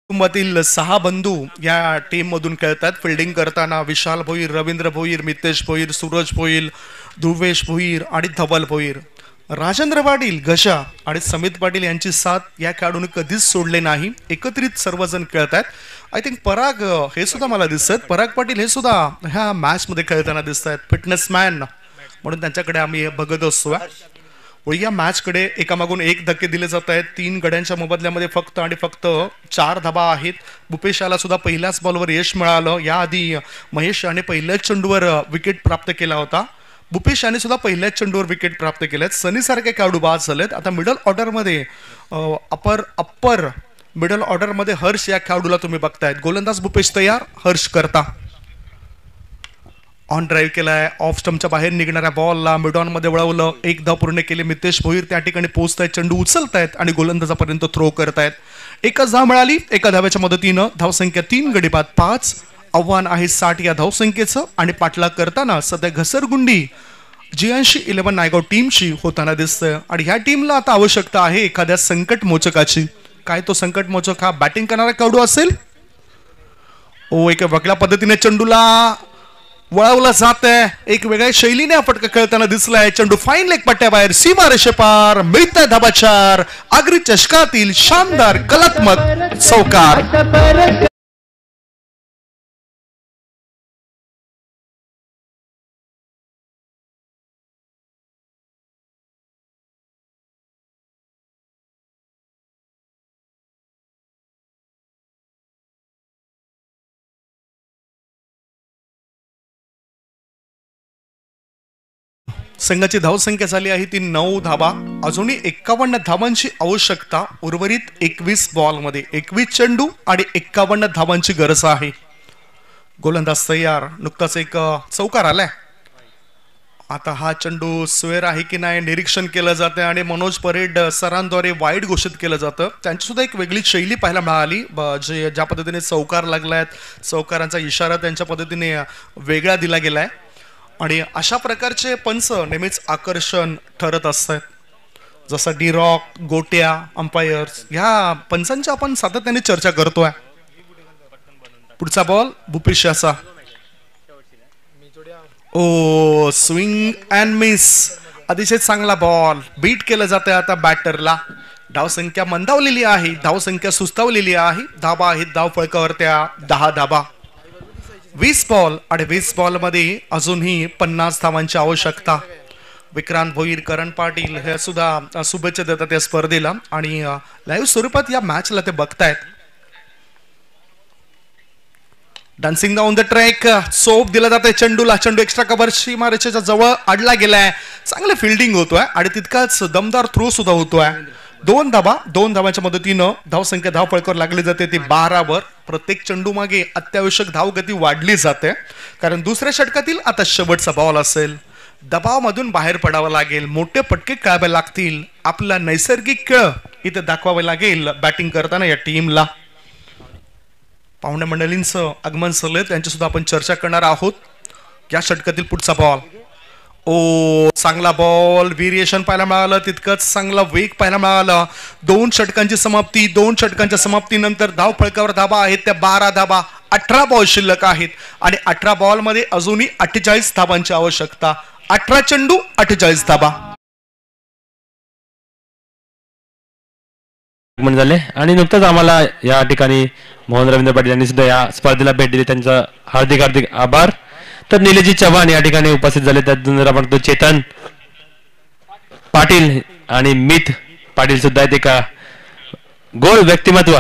कुटुंबातील 6 बंधू या टीम मधून खेळतात. फिल्डिंग करताना विशाल भोईर, रवींद्र भोईर, मितेश भोईर, सूरज भोईर, ध्रुवेश भोईर आणि धवल भोईर. राजेंद्र पाटील, गजा आणि समित पाटील यांची साथ या खेळाडूंनी कधीच सोडले नाही. एकत्रित सर्वजण खेळतात. आय थिंक पराग हे सुद्धा मला दिसत. पराग पाटील हे सुद्धा ह्या मॅच मध्ये खेळताना दिसत आहेत. फिटनेसमॅन म्हणून त्यांच्याकडे आम्ही बघत असतो. या मॅच कडे एकामागून एक धक्के दिले जात आहेत. 3 गड्यांच्या मोबदल्यामध्ये फक्त आणि फक्त 4 धाबा आहेत. भूपेश याला सुद्धा पहिल्याच बॉलवर यश मिळालं. याआधी महेश याने पहिल्याच चेंडूवर विकेट प्राप्त केला होता. भूपेश याने सुद्धा पहिल्याच चेंडूवर विकेट प्राप्त केल्यात. सनी सारखे खेळाडू बाद झालेत. आता मिडल ऑर्डर मध्ये अप्पर मिडल ऑर्डर मध्ये हर्ष या खेळाडूला तुम्ही बघतायत. गोलंदाज भूपेश तयार. हर्ष करता ऑन ड्राईव्ह केलाय. ऑफ स्टंपच्या बाहेर निघणाऱ्या बॉलला मिडॉन मध्ये वळवलं. 1 धाव पूर्ण केली. मितेश भोईर त्या ठिकाणी पोहोचतायत. चेंडू उचलतायत आणि गोलंदाजापर्यंत थ्रो करतायत. 1च धाव मिळाली 1 धाव्याच्या मदतीनं. धावसंख्या 3 गडी बाद 5. आव्हान आहे 60 या धावसंख्येचं आणि पाठलाग करताना सध्या घसरगुंडी GNC11 नायगाव टीमची होताना दिसतंय. आणि ह्या टीमला आता आवश्यकता आहे एखाद्या संकट मोचकाची. काय तो संकट मोचक हा बॅटिंग करणारा खेळाडू असेल. ओ एक वेगळ्या पद्धतीने चेंडूला वळवलं जात आहे, एक वेगळ्या शैलीने हा फटका खेळताना दिसलाय. चेंडू फाईन लेग पट्ट्याबाहेर, सीमा रेषेपार, मिळतंय धाबाचार. आगरी चषकातील शानदार कलात्मक चौकार. संघाची धावसंख्या झाली आहे ती 9 धाबा. अजूनही 51 धावांची आवश्यकता उर्वरित 21 बॉलमध्ये. 21 चेंडू आणि 51 धावांची गरज आहे. गोलंदाज तयार. नुकताच एक चौकार आलाय. आता हा चेंडू स्वेर आहे की नाही निरीक्षण केलं जातं आणि मनोज परेड सरांद्वारे वाईड घोषित केलं जातं. त्यांची सुद्धा एक वेगळी शैली पाहायला मिळाली. जे ज्या पद्धतीने चौकार लागलायत, चौकारांचा इशारा त्यांच्या पद्धतीने वेगळा दिला गेलाय आणि अशा प्रकारचे पंच नेहमीच आकर्षण ठरत असतात. जसं डी रॉक, गोट्या, अंपायर्स ह्या पंचांची आपण सातत्याने चर्चा करतोय. पुढचा बॉल भूपेश याचा. ओ स्विंग अँड मिस. अतिशय चांगला बॉल. बीट केलं जातंय आता बॅटरला. धावसंख्या मंदावलेली आहे, धावसंख्या सुस्तावलेली आहे. धाबा आहेत धाव फळकावरत्या 10 धाबा. 20 बॉल आणि 20 बॉल मध्ये अजूनही 50 धावांची आवश्यकता. विक्रांत भोईर, करण पाटील हे सुद्धा शुभेच्छा देतात या स्पर्धेला आणि लाईव्ह स्वरूपात या मॅचला ते बघतायत. Dancing down the track. Soap दिला जातोय चेंडूला. चेंडू एक्स्ट्रा कव्हर सीमारेषेच्या जवळ अडला गेलाय. चांगलं फिल्डिंग होतोय आणि तितकाच दमदार थ्रो सुद्धा होतोय. 2 धाबा. 2 धावांच्या मदतीनं धावसंख्या धाव फळकावर लागली जाते ती 12 वर. प्रत्येक चेंडू मागे अत्यावश्यक धावगती वाढली जाते कारण दुसऱ्या षटकातील आता शेवटचा बॉल असेल. दबावामधून बाहेर पडावं लागेल, मोठे फटके खेळावे लागतील. आपला नैसर्गिक खेळ इथे दाखवावे लागेल बॅटिंग करताना या टीमला. पाहुण्या मंडळींचं आगमन झालंय, त्यांची सुद्धा आपण चर्चा करणार आहोत. या षटकातील पुढचा बॉल. ओ चांगला बॉल. व्हेरिएशन पाहायला मिळालं, तितकंच चांगला वेग पाहायला मिळाला. 2 षटकांची समाप्ती. 2 षटकांच्या समाप्तीनंतर धाव फळकावर धाबा आहेत त्या 12 धाबा. 18 बॉल शिल्लक आहेत आणि 18 बॉल मध्ये अजूनही 48 धाबांची आवश्यकता. 18 चेंडू 48 धाबा. झाले आणि नुकतंच आम्हाला या ठिकाणी मोहन रवींद्र पाटील यांनी सुद्धा या स्पर्धेला भेट दिली. त्यांचा हार्दिक हार्दिक आभार. तर निलेजी चव्हाण या ठिकाणी उपस्थित झाले. त्यातून आपण चेतन पाटील आणि मित पाटील सुद्धा आहेत. एका गोड व्यक्तिमत्व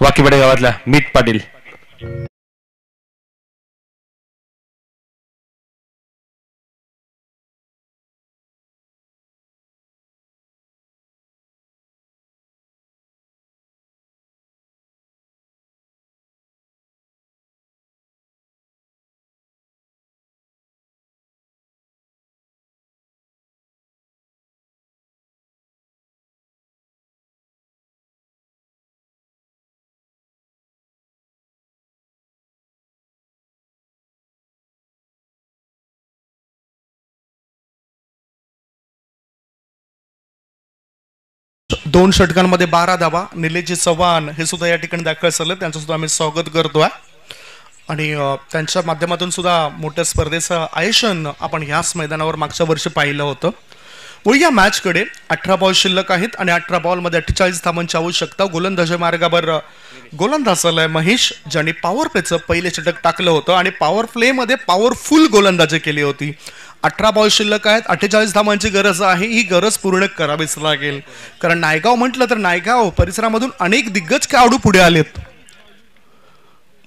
वाकीपाडे गावातल्या मित पाटील. दोन षटकांमध्ये 12 धावा. निलेशजी चव्हाण हे सुद्धा या ठिकाणी दाखल झाले, त्यांचं सुद्धा आम्ही स्वागत करतोय आणि त्यांच्या माध्यमातून सुद्धा मोठ्या स्पर्धेचं आयोजन आपण ह्याच मैदानावर मागच्या वर्षी पाहिलं होतं. या मॅचकडे 18 बॉल शिल्लक आहेत आणि 18 बॉलमध्ये 48 धावांची आवश्यकता. गोलंदाजी मार्गावर गोलंदाज आलाय महेश, ज्यांनी पॉवर प्लेचं पहिले षटक टाकलं होतं आणि पॉवर प्ले मध्ये पॉवरफुल गोलंदाजी केली होती. 18 बॉल शिल्लक आहेत, 48 धावांची गरज आहे. ही गरज पूर्ण करावीच लागेल कारण नायगाव म्हटलं तर नायगाव परिसरामधून अनेक दिग्गज खेळाडू पुढे आलेत.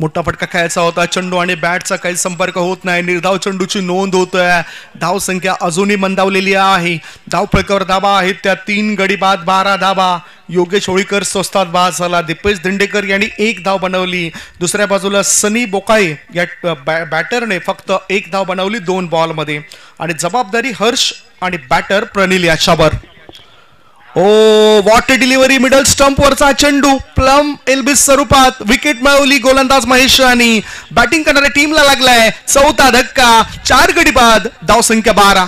मोठा फटका खेळायचा होता. चेंडू आणि बॅटचा काही संपर्क होत नाही. निर्धाव चेंडूची नोंद होतोय. धाव संख्या अजूनही मंदावलेली आहे. धाव फळकावर धाबा आहेत त्या 3 गडी बाद 12 धाबा. योगेश होळीकर स्वस्तात बाद झाला. दीपेश दिंडेकर यांनी 1 धाव बनवली. दुसऱ्या बाजूला सनी बोकाळे या बॅटरने फक्त 1 धाव बनवली 2 बॉलमध्ये आणि जबाबदारी हर्ष आणि बॅटर प्रनिल याच्यावर. ओ वॉट डिलिव्हरी. मिडल स्टंप वरचा चेंडू प्लम एल्बिस स्वरूपात विकेट मिळवली गोलंदाज महेश आणि बॅटिंग करणाऱ्या टीमला लागलाय 4था धक्का. 4 गडी बाद. धाव संख्या 12.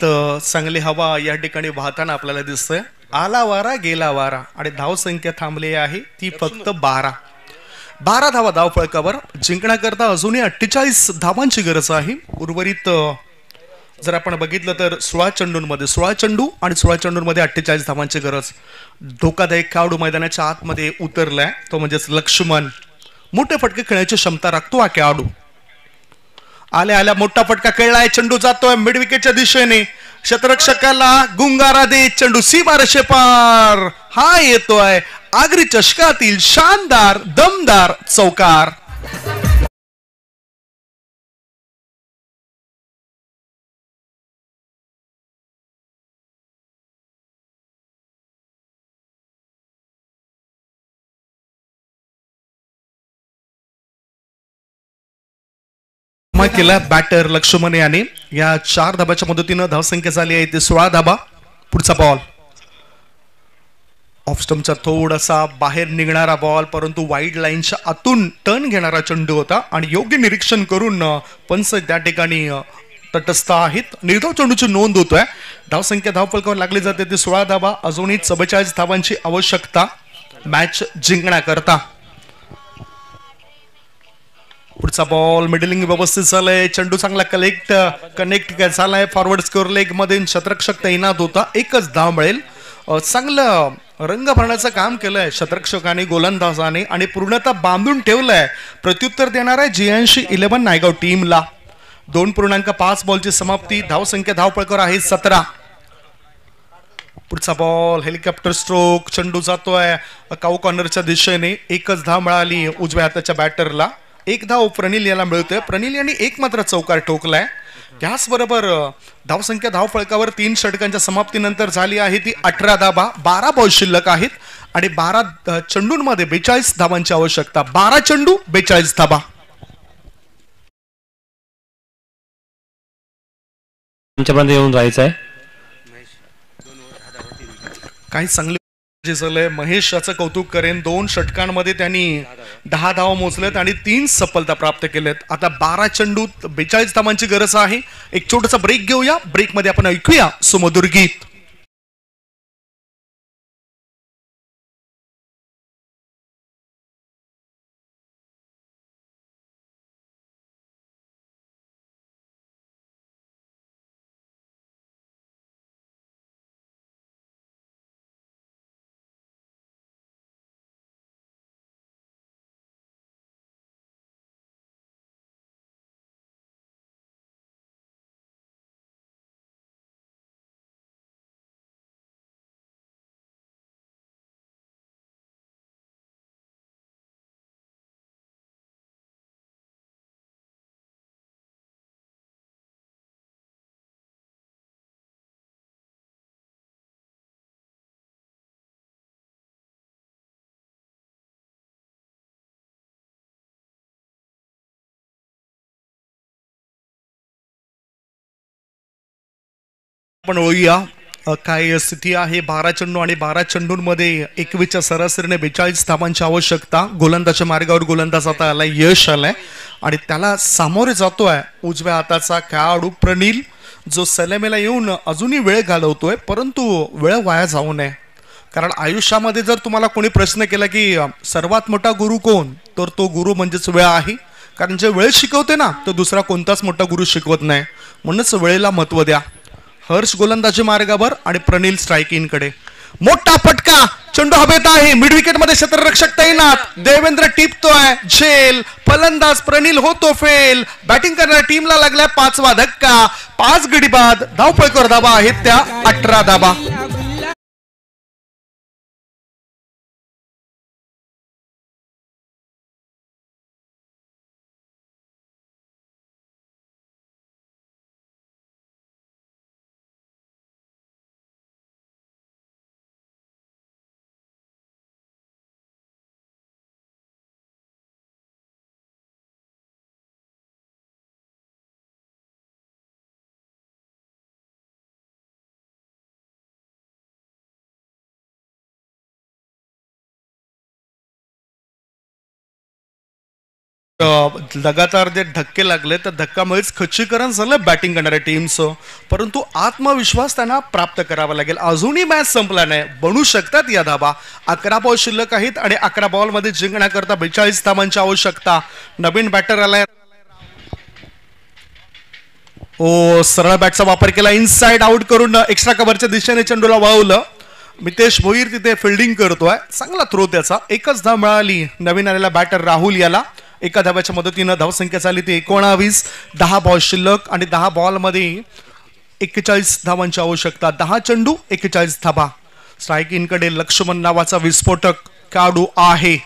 चांगली हवा या ठिकाणी वाहताना आपल्याला दिसतंय. आला वारा गेला वारा आणि धावसंख्या थांबली आहे ती फक्त 12 धावा धाव फळकावर. जिंकण्याकरता अजूनही 48 धावांची गरज आहे. उर्वरित जर आपण बघितलं तर 16 चेंडूंमध्ये 16 चेंडू आणि 16 चेंडूंमध्ये 48 धावांची गरज. धोकादायक खेळाडू मैदानाच्या आतमध्ये उतरलाय तो म्हणजेच लक्ष्मण. मोठे फटके खेळण्याची क्षमता राखतो हा खेळाडू. आल्या आल्या मोठा फटका खेळलाय. चेंडू जातोय मिड विकेटच्या दिशेने. क्षेत्ररक्षकाला गुंगारा दे. चेंडू सीमारेषे पार. हा येतोय आगरी चषकातील शानदार दमदार चौकार. केला बॅटर लक्ष्मण याने. या 4 धाबाच्या मदतीनं धावसंख्या झाली आहे ते 16 धाबा. पुढचा बॉल ऑफ स्टंपचा थोडासा बाहेर निघणारा बॉल, परंतु वाईड लाईनच्या आतून टर्न घेणारा चेंडू होता आणि योग्य निरीक्षण करून पंच त्या ठिकाणी तटस्थ आहेत. निर्धाव चेंडूची नोंद होतोय. धावसंख्या धावफलकावर लागली जाते ते 16 धाबा. अजूनही 44 धावांची आवश्यकता मॅच जिंकण्याकरता. पुढचा बॉल मिडलिंग व्यवस्थित झालंय. चेंडू चांगला कनेक्ट झालाय फॉरवर्ड स्कोअर लेग मध्ये. शतरक्षक तैनात होता. एकच धाव मिळेल. चांगलं रंग भरण्याचं काम केलंय शतरक्षकाने गोलंदाजाने आणि पूर्णतः बांधून ठेवलंय. प्रत्युत्तर देणार आहे GNC11 नायगाव टीमला. 2.5 बॉलची समाप्ती. धावसंख्या धावफळकावर आहे 17. पुढचा बॉल हेलिकॉप्टर स्ट्रोक. चेंडू जातोय काऊ कॉर्नरच्या दिशेने. एकच धाव मिळाली उजव्या हाताच्या बॅटरला. एक धाव प्रनिल याला मिळतोय. प्रनिल यांनी एक मात्र चौकार ठोकलाय. त्याचबरोबर धावसंख्या धावफळकावर 3 षटकांच्या समाप्तीनंतर झाली आहे ती 18 धाबा. 12 बॉल शिल्लक आहेत आणि 12 चेंडूंमध्ये 42 धावांची आवश्यकता. 12 चेंडू 42 धाबा. आमच्यापर्यंत येऊन जायचं आहे. काही चांगले झालंय. महेश याचं कौतुक करेन. 2 षटकांमध्ये त्यांनी 10 धावा मोजलेत आणि 3 सफलता प्राप्त केल्यात. आता 12 चेंडू 42 धावांची गरज आहे. एक छोटासा ब्रेक घेऊया. ब्रेक मध्ये आपण ऐकूया सुमधुर गीत. आपण ओळूया काय स्थिती आहे. 12 चेंडू आणि 12 चेंडूंमध्ये 21च्या सरासरीने 42 धावांची आवश्यकता. गोलंदाजच्या मार्गावर गोलंदाज आता आलाय. यश आलाय आणि त्याला सामोरे जातोय उजव्या हाताचा खेळाडू प्रनिल, जो सलामीला येऊन अजूनही वेळ घालवतोय. परंतु वेळ वाया जाऊ नये. कारण आयुष्यामध्ये जर तुम्हाला कोणी प्रश्न केला की सर्वात मोठा गुरु कोण, तर तो गुरु म्हणजेच वेळ आहे. कारण जे वेळ शिकवते ना, तो दुसरा कोणताच मोठा गुरु शिकवत नाही. म्हणूनच वेळेला महत्व द्या. हर्ष गोलंदाजी मार्गावर आणि प्रनिल स्ट्राईक इन कडे. मोठा फटका. चेंडू हवेत आहे. मिड विकेट मध्ये क्षेत्ररक्षक तैनात. देवेंद्र टिपतोय झेल. फलंदाज प्रनिल होतो फेल. बॅटिंग करणाऱ्या टीमला लागलाय 5वा धक्का. 5 गडी बाद. धावफळकावर धाबा आहेत त्या 18 धाबा. लगातार जे धक्के लागले त्या धक्कामुळेच खच्चीकरण झालं बॅटिंग करणाऱ्या टीमचं, परंतु आत्मविश्वास त्यांना प्राप्त करावा लागेल. अजूनही मॅच संपला नाही, बनू शकतात या धाबा. 11 बॉल शिल्लक आहेत आणि 11 बॉलमध्ये जिंकण्याकरता 42 धावांची आवश्यकता. नवीन बॅटर आलाय, सरळ बॅटचा वापर केला, इनसाइड आउट करून एक्स्ट्रा कव्हरच्या दिशेने चेंडूला वळवलं. मितेश भोईर तिथे फिल्डिंग करतोय, चांगला थ्रो त्याचा. एकच धाव मिळाली नवीन आलेला बॅटर राहुल याला. एका धाव्याच्या मदतीनं धावसंख्या झाली ती 19. 10 बॉल शिल्लक आणि 10 बॉलमध्ये 41 धावांची आवश्यकता. 10 चेंडू 41 धावा. स्ट्राईक इनकडे लक्ष्मण नावाचा विस्फोटक खेळाडू आहे.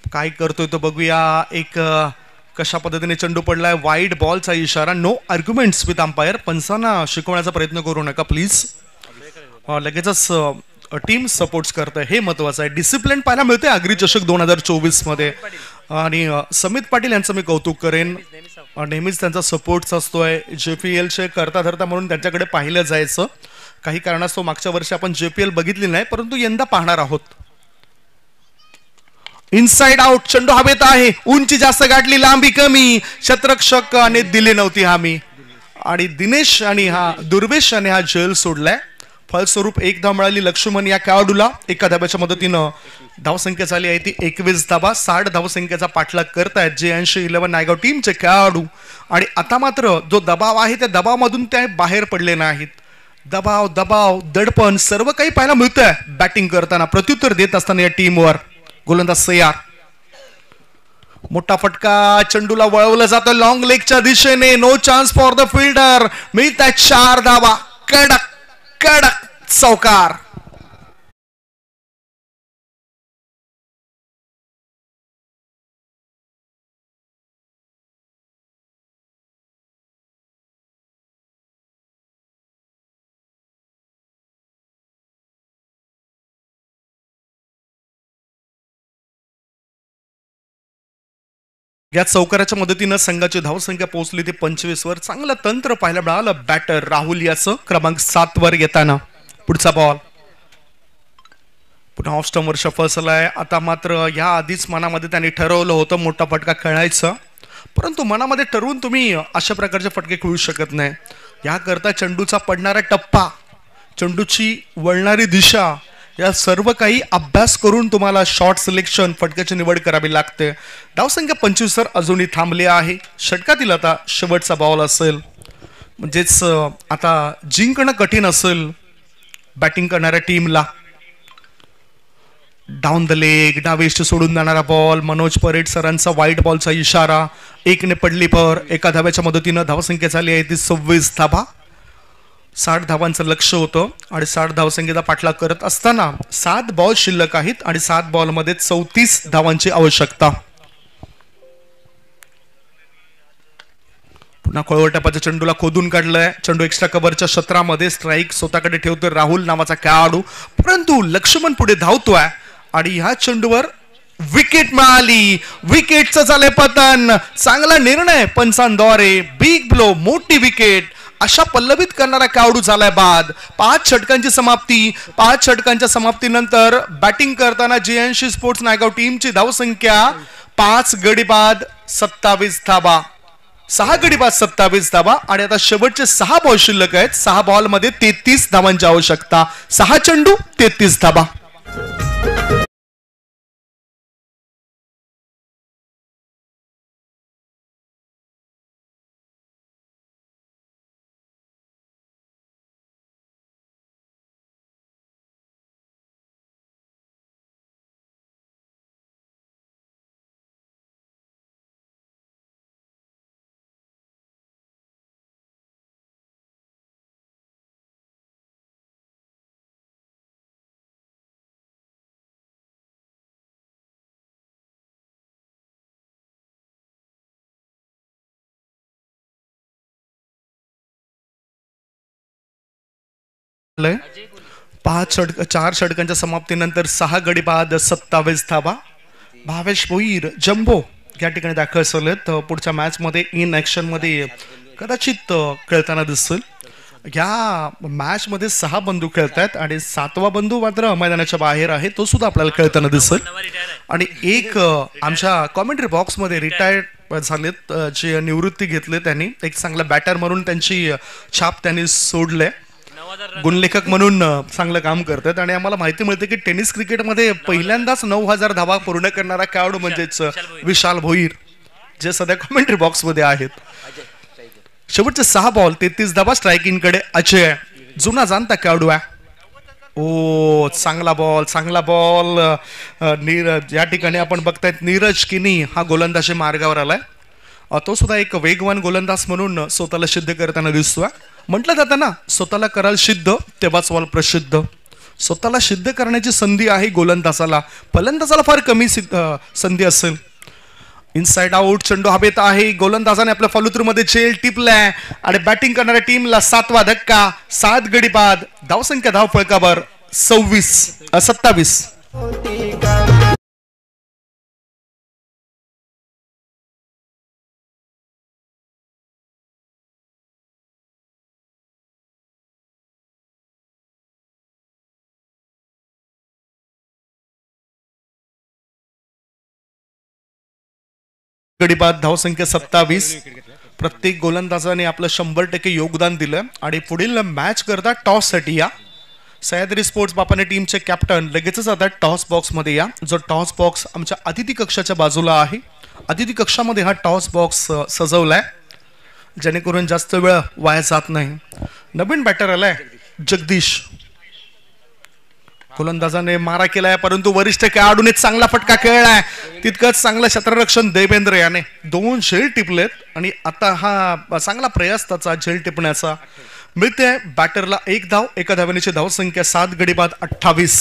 काय करतोय तो बघूया. एक कशा पद्धतीने चेंडू पडलाय, वाईड बॉलचा इशारा. No arguments with umpire. पंचांना शिकवण्याचा प्रयत्न करू नका प्लीज. लगेचच टीम सपोर्ट्स करतोय, हे महत्वाचं आहे. डिसिप्लिन पाहायला मिळते आगरी चषक 2024 मध्ये. आणि समित पाटील यांचं मी कौतुक करेन, नेहमीच त्यांचा सपोर्ट्स असतोय. JPL चे करता धरता म्हणून त्यांच्याकडे पाहिलं जायचं. काही कारणास्तव मागच्या वर्षी आपण JPL बघितली नाही, परंतु यंदा पाहणार आहोत. इनसाइड आउट, चेंडू हवेत आहे, उंची जास्त गाठली, लांबी कमी. शतरक्षकाने दिली नव्हती हामी आणि दिनेश आणि दुर्वेश याने हा झेल सोडलाय. फलस्वरूप 1 धाव मिळाली लक्ष्मण या खेळाडूला. एका धाब्याच्या मदतीनं धावसंख्या झाली आहे ती 21 धावा. 60 धावसंख्येचा पाठलाग करतायत JNC11 नायगाव टीमचे खेळाडू. आणि आता मात्र जो दबाव आहे त्या दबावामधून ते बाहेर पडले नाहीत. दबाव दबाव दडपण सर्व काही पाहायला मिळतंय बॅटिंग करताना, प्रत्युत्तर देत असताना या टीमवर. गोलंदाज सयार, मोठा फटका, चेंडूला वळवलं जातं लॉंग लेगच्या दिशेने. No chance for the fielder. मिळतात 4 धावा. कडक कडक चौकार. या चौकाराच्या मदतीनं संघाची धावसंख्या पोहोचली ती 25 वर. चांगलं तंत्र पाहायला मिळालं बॅटर राहुल याचं क्रमांक 7 वर येताना. पुढचा बॉल पुन्हा ऑफ स्टंपवर शफल झालाय. आता मात्र या आधीच मनामध्ये त्यांनी ठरवलं होतं मोठा फटका खेळायचं, परंतु मनामध्ये ठरवून तुम्ही अशा प्रकारचे फटके खेळू शकत नाही. याकरता चेंडूचा पडणारा टप्पा, चेंडूची वळणारी दिशा, या सर्व काही अभ्यास करून तुम्हाला शॉट सिलेक्शन, फटक्याची निवड करावी लागते. धावसंख्या 25 वर अजूनही थांबली आहे. षटकातील आता शेवटचा बॉल असेल, म्हणजेच आता जिंकणं कठीण असेल बॅटिंग करणाऱ्या टीमला. डाऊन द लेग, डावेष्ट सोडून जाणारा बॉल. मनोज परेड सरांचा व्हाईट बॉलचा इशारा. 1 ने पडली पर. एका धाव्याच्या मदतीनं धावसंख्या झाली आहे ती 26 धावा. 60 धावांचं लक्ष होतं आणि 60 धावसंख्येचा पाठलाग करत असताना 7 बॉल शिल्लक आहेत आणि 7 बॉलमध्ये 34 धावांची आवश्यकता. पुन्हा खोळवटापाच्या चेंडूला खोदून काढलंय. चेंडू एक्स्ट्रा कव्हरच्या क्षेत्रामध्ये. स्ट्राईक स्वतःकडे ठेवतोय राहुल नावाचा खेळाडू, परंतु लक्ष्मण पुढे धावतोय आणि ह्या चेंडूवर विकेट मिळाली. विकेटचं झालंय पतन. चांगला निर्णय पंचांद्वारे. बिग ब्लो, मोठी विकेट. अशा पल्लवित करणारा खेळाडू झालाय बाद. 5 षटकांची समाप्ती. 5 षटकांच्या समाप्तीनंतर बॅटिंग करताना JNC स्पोर्ट्स नायगाव टीमची धावसंख्या 5 गडी बाद 27 धावा. 6 गडी बाद 27 धावा. आणि आता शेवटचे 6 बॉल शिल्लक आहेत. 6 बॉलमध्ये 33 धावांची आवश्यकता. 6 चेंडू 33 धावा. पाच 4 षटकांच्या समाप्तीनंतर 6 गडी बाद 27 धावा. भावेश भोईर जम्बो या ठिकाणी दाखल झालेत. पुढच्या मॅच मध्ये इन ऍक्शन मध्ये कदाचित खेळताना दिसतील. ह्या मॅच मध्ये 6 बंधू खेळतात आणि 7वा बंधू मात्र मैदानाच्या बाहेर आहे, तो सुद्धा आपल्याला खेळताना दिसेल. आणि एक आमच्या कॉमेंट्री बॉक्स मध्ये रिटायर्ड झालेत, जे निवृत्ती घेतले त्यांनी, एक चांगला बॅटर म्हणून त्यांची छाप त्यांनी सोडले, गुणलेखक म्हणून चांगलं काम करतात. आणि आम्हाला माहिती मिळते की टेनिस क्रिकेटमध्ये पहिल्यांदाच 9,000 धावा पूर्ण करणारा खेळाडू म्हणजेच विशाल भोईर, जे सध्या कॉमेंट्री बॉक्स मध्ये आहेत. शेवटचे 6 बॉल 33 धावा. स्ट्रायकिंग कडे अजय, जुना जाणता खेळाडू आहे. ओ चांगला बॉल. नीरज, या ठिकाणी आपण बघतायत नीरज किनी हा गोलंदाजी मार्गावर आलाय. तो सुद्धा एक वेगवान गोलंदाज म्हणून स्वतःला सिद्ध करताना दिसतोय. म्हटलं जातं ना, स्वतःला कराल सिद्ध तेव्हाच व्हाल प्रसिद्ध. स्वतःला सिद्ध करण्याची संधी आहे गोलंदाजाला, फलंदाजाला फार कमी संधी असेल. इनसाइड आउट, चेंडू हवेत आहे. गोलंदाजाने आपल्या फॉलोथ्रू झेल टिपलाय आणि बॅटिंग करणाऱ्या टीमला 7वा धक्का. 7 गडी बाद. धावसंख्या धावफळकावर 27. गडीबाद. धावसंख्या 27. प्रत्येक गोलंदाजाने आपलं 100% योगदान दिलं आणि पुढील मॅच करता टॉस साठी या. सह्याद्री स्पोर्ट्स बापाने टीमचे कॅप्टन लगेचच आता टॉस बॉक्स मध्ये या. जो टॉस बॉक्स आमच्या अतिथी कक्षाच्या बाजूला आहे. अतिथी कक्षामध्ये हा टॉस बॉक्स सजवलाय जेणेकरून जास्त वेळ वाया जात नाही. नवीन बॅटर आलाय जगदीश. गोलंदाजाने मारा केलाय, परंतु वरिष्ठ खेळाडूने चांगला फटका खेळलाय. तितकंच चांगलं क्षेत्ररक्षण देवेंद्र याने 2 झेल टिपलेत आणि आता हा चांगला प्रयास त्याचा झेल टिपण्याचा. मिळते बॅटरला 1 धाव. एका धावेची धावसंख्या 7 गडी बाद 28.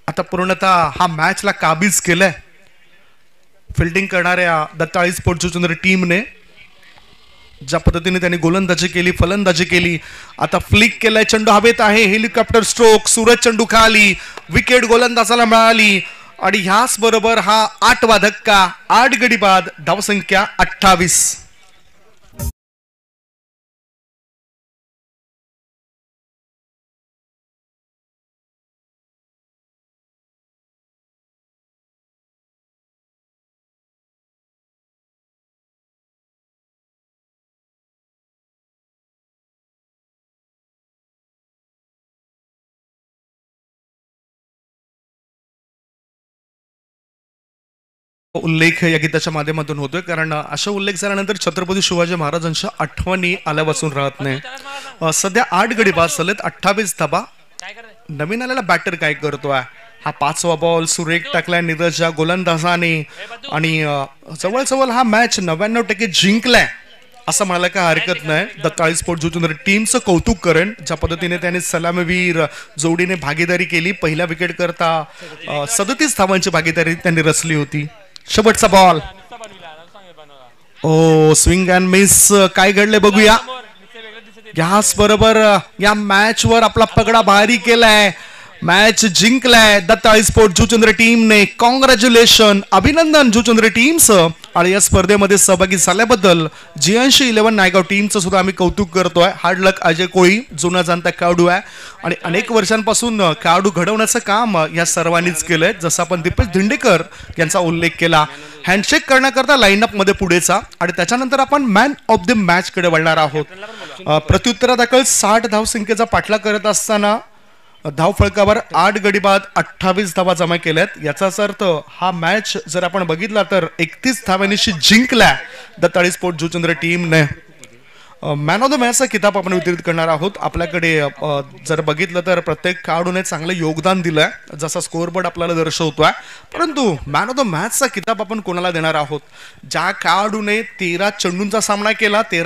आता पूर्णतः हा मॅचला काबीज केलाय फिल्डिंग करणाऱ्या दत्ताळी स्पोर्ट्स जुन्नर टीमने. ज्या पद्धतीने त्यांनी गोलंदाजी केली, फलंदाजी केली. आता फ्लिक केलाय, चेंडू हवेत आहे. Helicopter stroke. सूरज चेंडू खाली. विकेट गोलंदाजाला मिळाली आणि ह्याच बरोबर हा 8वा धक्का. 8 गडी बाद. धावसंख्या 28. उल्लेख या गीताच्या माध्यमातून होतोय, कारण अशा उल्लेख झाल्यानंतर छत्रपती शिवाजी महाराजांच्या आठवणी आल्यापासून राहत नाही. सध्या 8 गडी बाद झालेत, 28 धाबा. नवीन आलेला बॅटर काय करतोय? हा 5वा बॉल सुरेख टाकलाय नीरजच्या गोलंदाजाने आणि जवळ हा मॅच 99% जिंकलाय असं म्हणायला काय हरकत नाही. दत्ताळी स्पोर्ट्स जुन्नर टीमचं कौतुक करेन ज्या पद्धतीने त्याने सलामीवीर जोडीने भागीदारी केली. पहिल्या विकेट करता 37 धावांची भागीदारी त्यांनी रचली होती. शेवटचा ball. Oh swing and miss. काय घडले बघूया. याच बरोबर या मॅच वर आपला पगडा भारी केलाय. मॅच जिंकलाय दत्ताळी स्पोर्ट्स जुचंद्र टीमने. कॉंग्रॅच्युलेशन, अभिनंदन जुचंद्र टीमचं. आणि या स्पर्धेमध्ये सहभागी झाल्याबद्दल GNC11 नायगाव टीमचं सुद्धा आम्ही कौतुक करतोय. हार्ड लक अजय कोळी, जुना जाणता खेळाडू आहे आणि अनेक वर्षांपासून खेळाडू घडवण्याचं काम या सर्वांनीच केलंय. जसं आपण दीपेश धिंडेकर यांचा उल्लेख केला. हँडशेक करण्याकरता लाईनअप मध्ये पुढेचा आणि त्याच्यानंतर आपण मॅन ऑफ द मॅच कडे वळणार आहोत. प्रत्युत्तरादाखल 60 धावसंख्येचा पाठलाग करत असताना धावफळकावर 8 गडी बाद 28 धावा जमा केल्यात. याचाच अर्थ हा मॅच जर आपण बघितला तर 31 धावांनी जिंकलाय दत्ताळी स्पोर्ट्स जुचंद्र टीमने. मॅन ऑफ द मॅचचा किताब आपण वितरित करणार आहोत. आपल्याकडे जर बघितलं तर प्रत्येक खेळाडूने चांगलं योगदान दिलंय जसा स्कोअरबोर्ड आपल्याला दर्शवतोय. परंतु मॅन ऑफ द मॅचचा किताब आपण कोणाला देणार आहोत? ज्या खेळाडूने 13 चेंडूंचा सामना केला, 13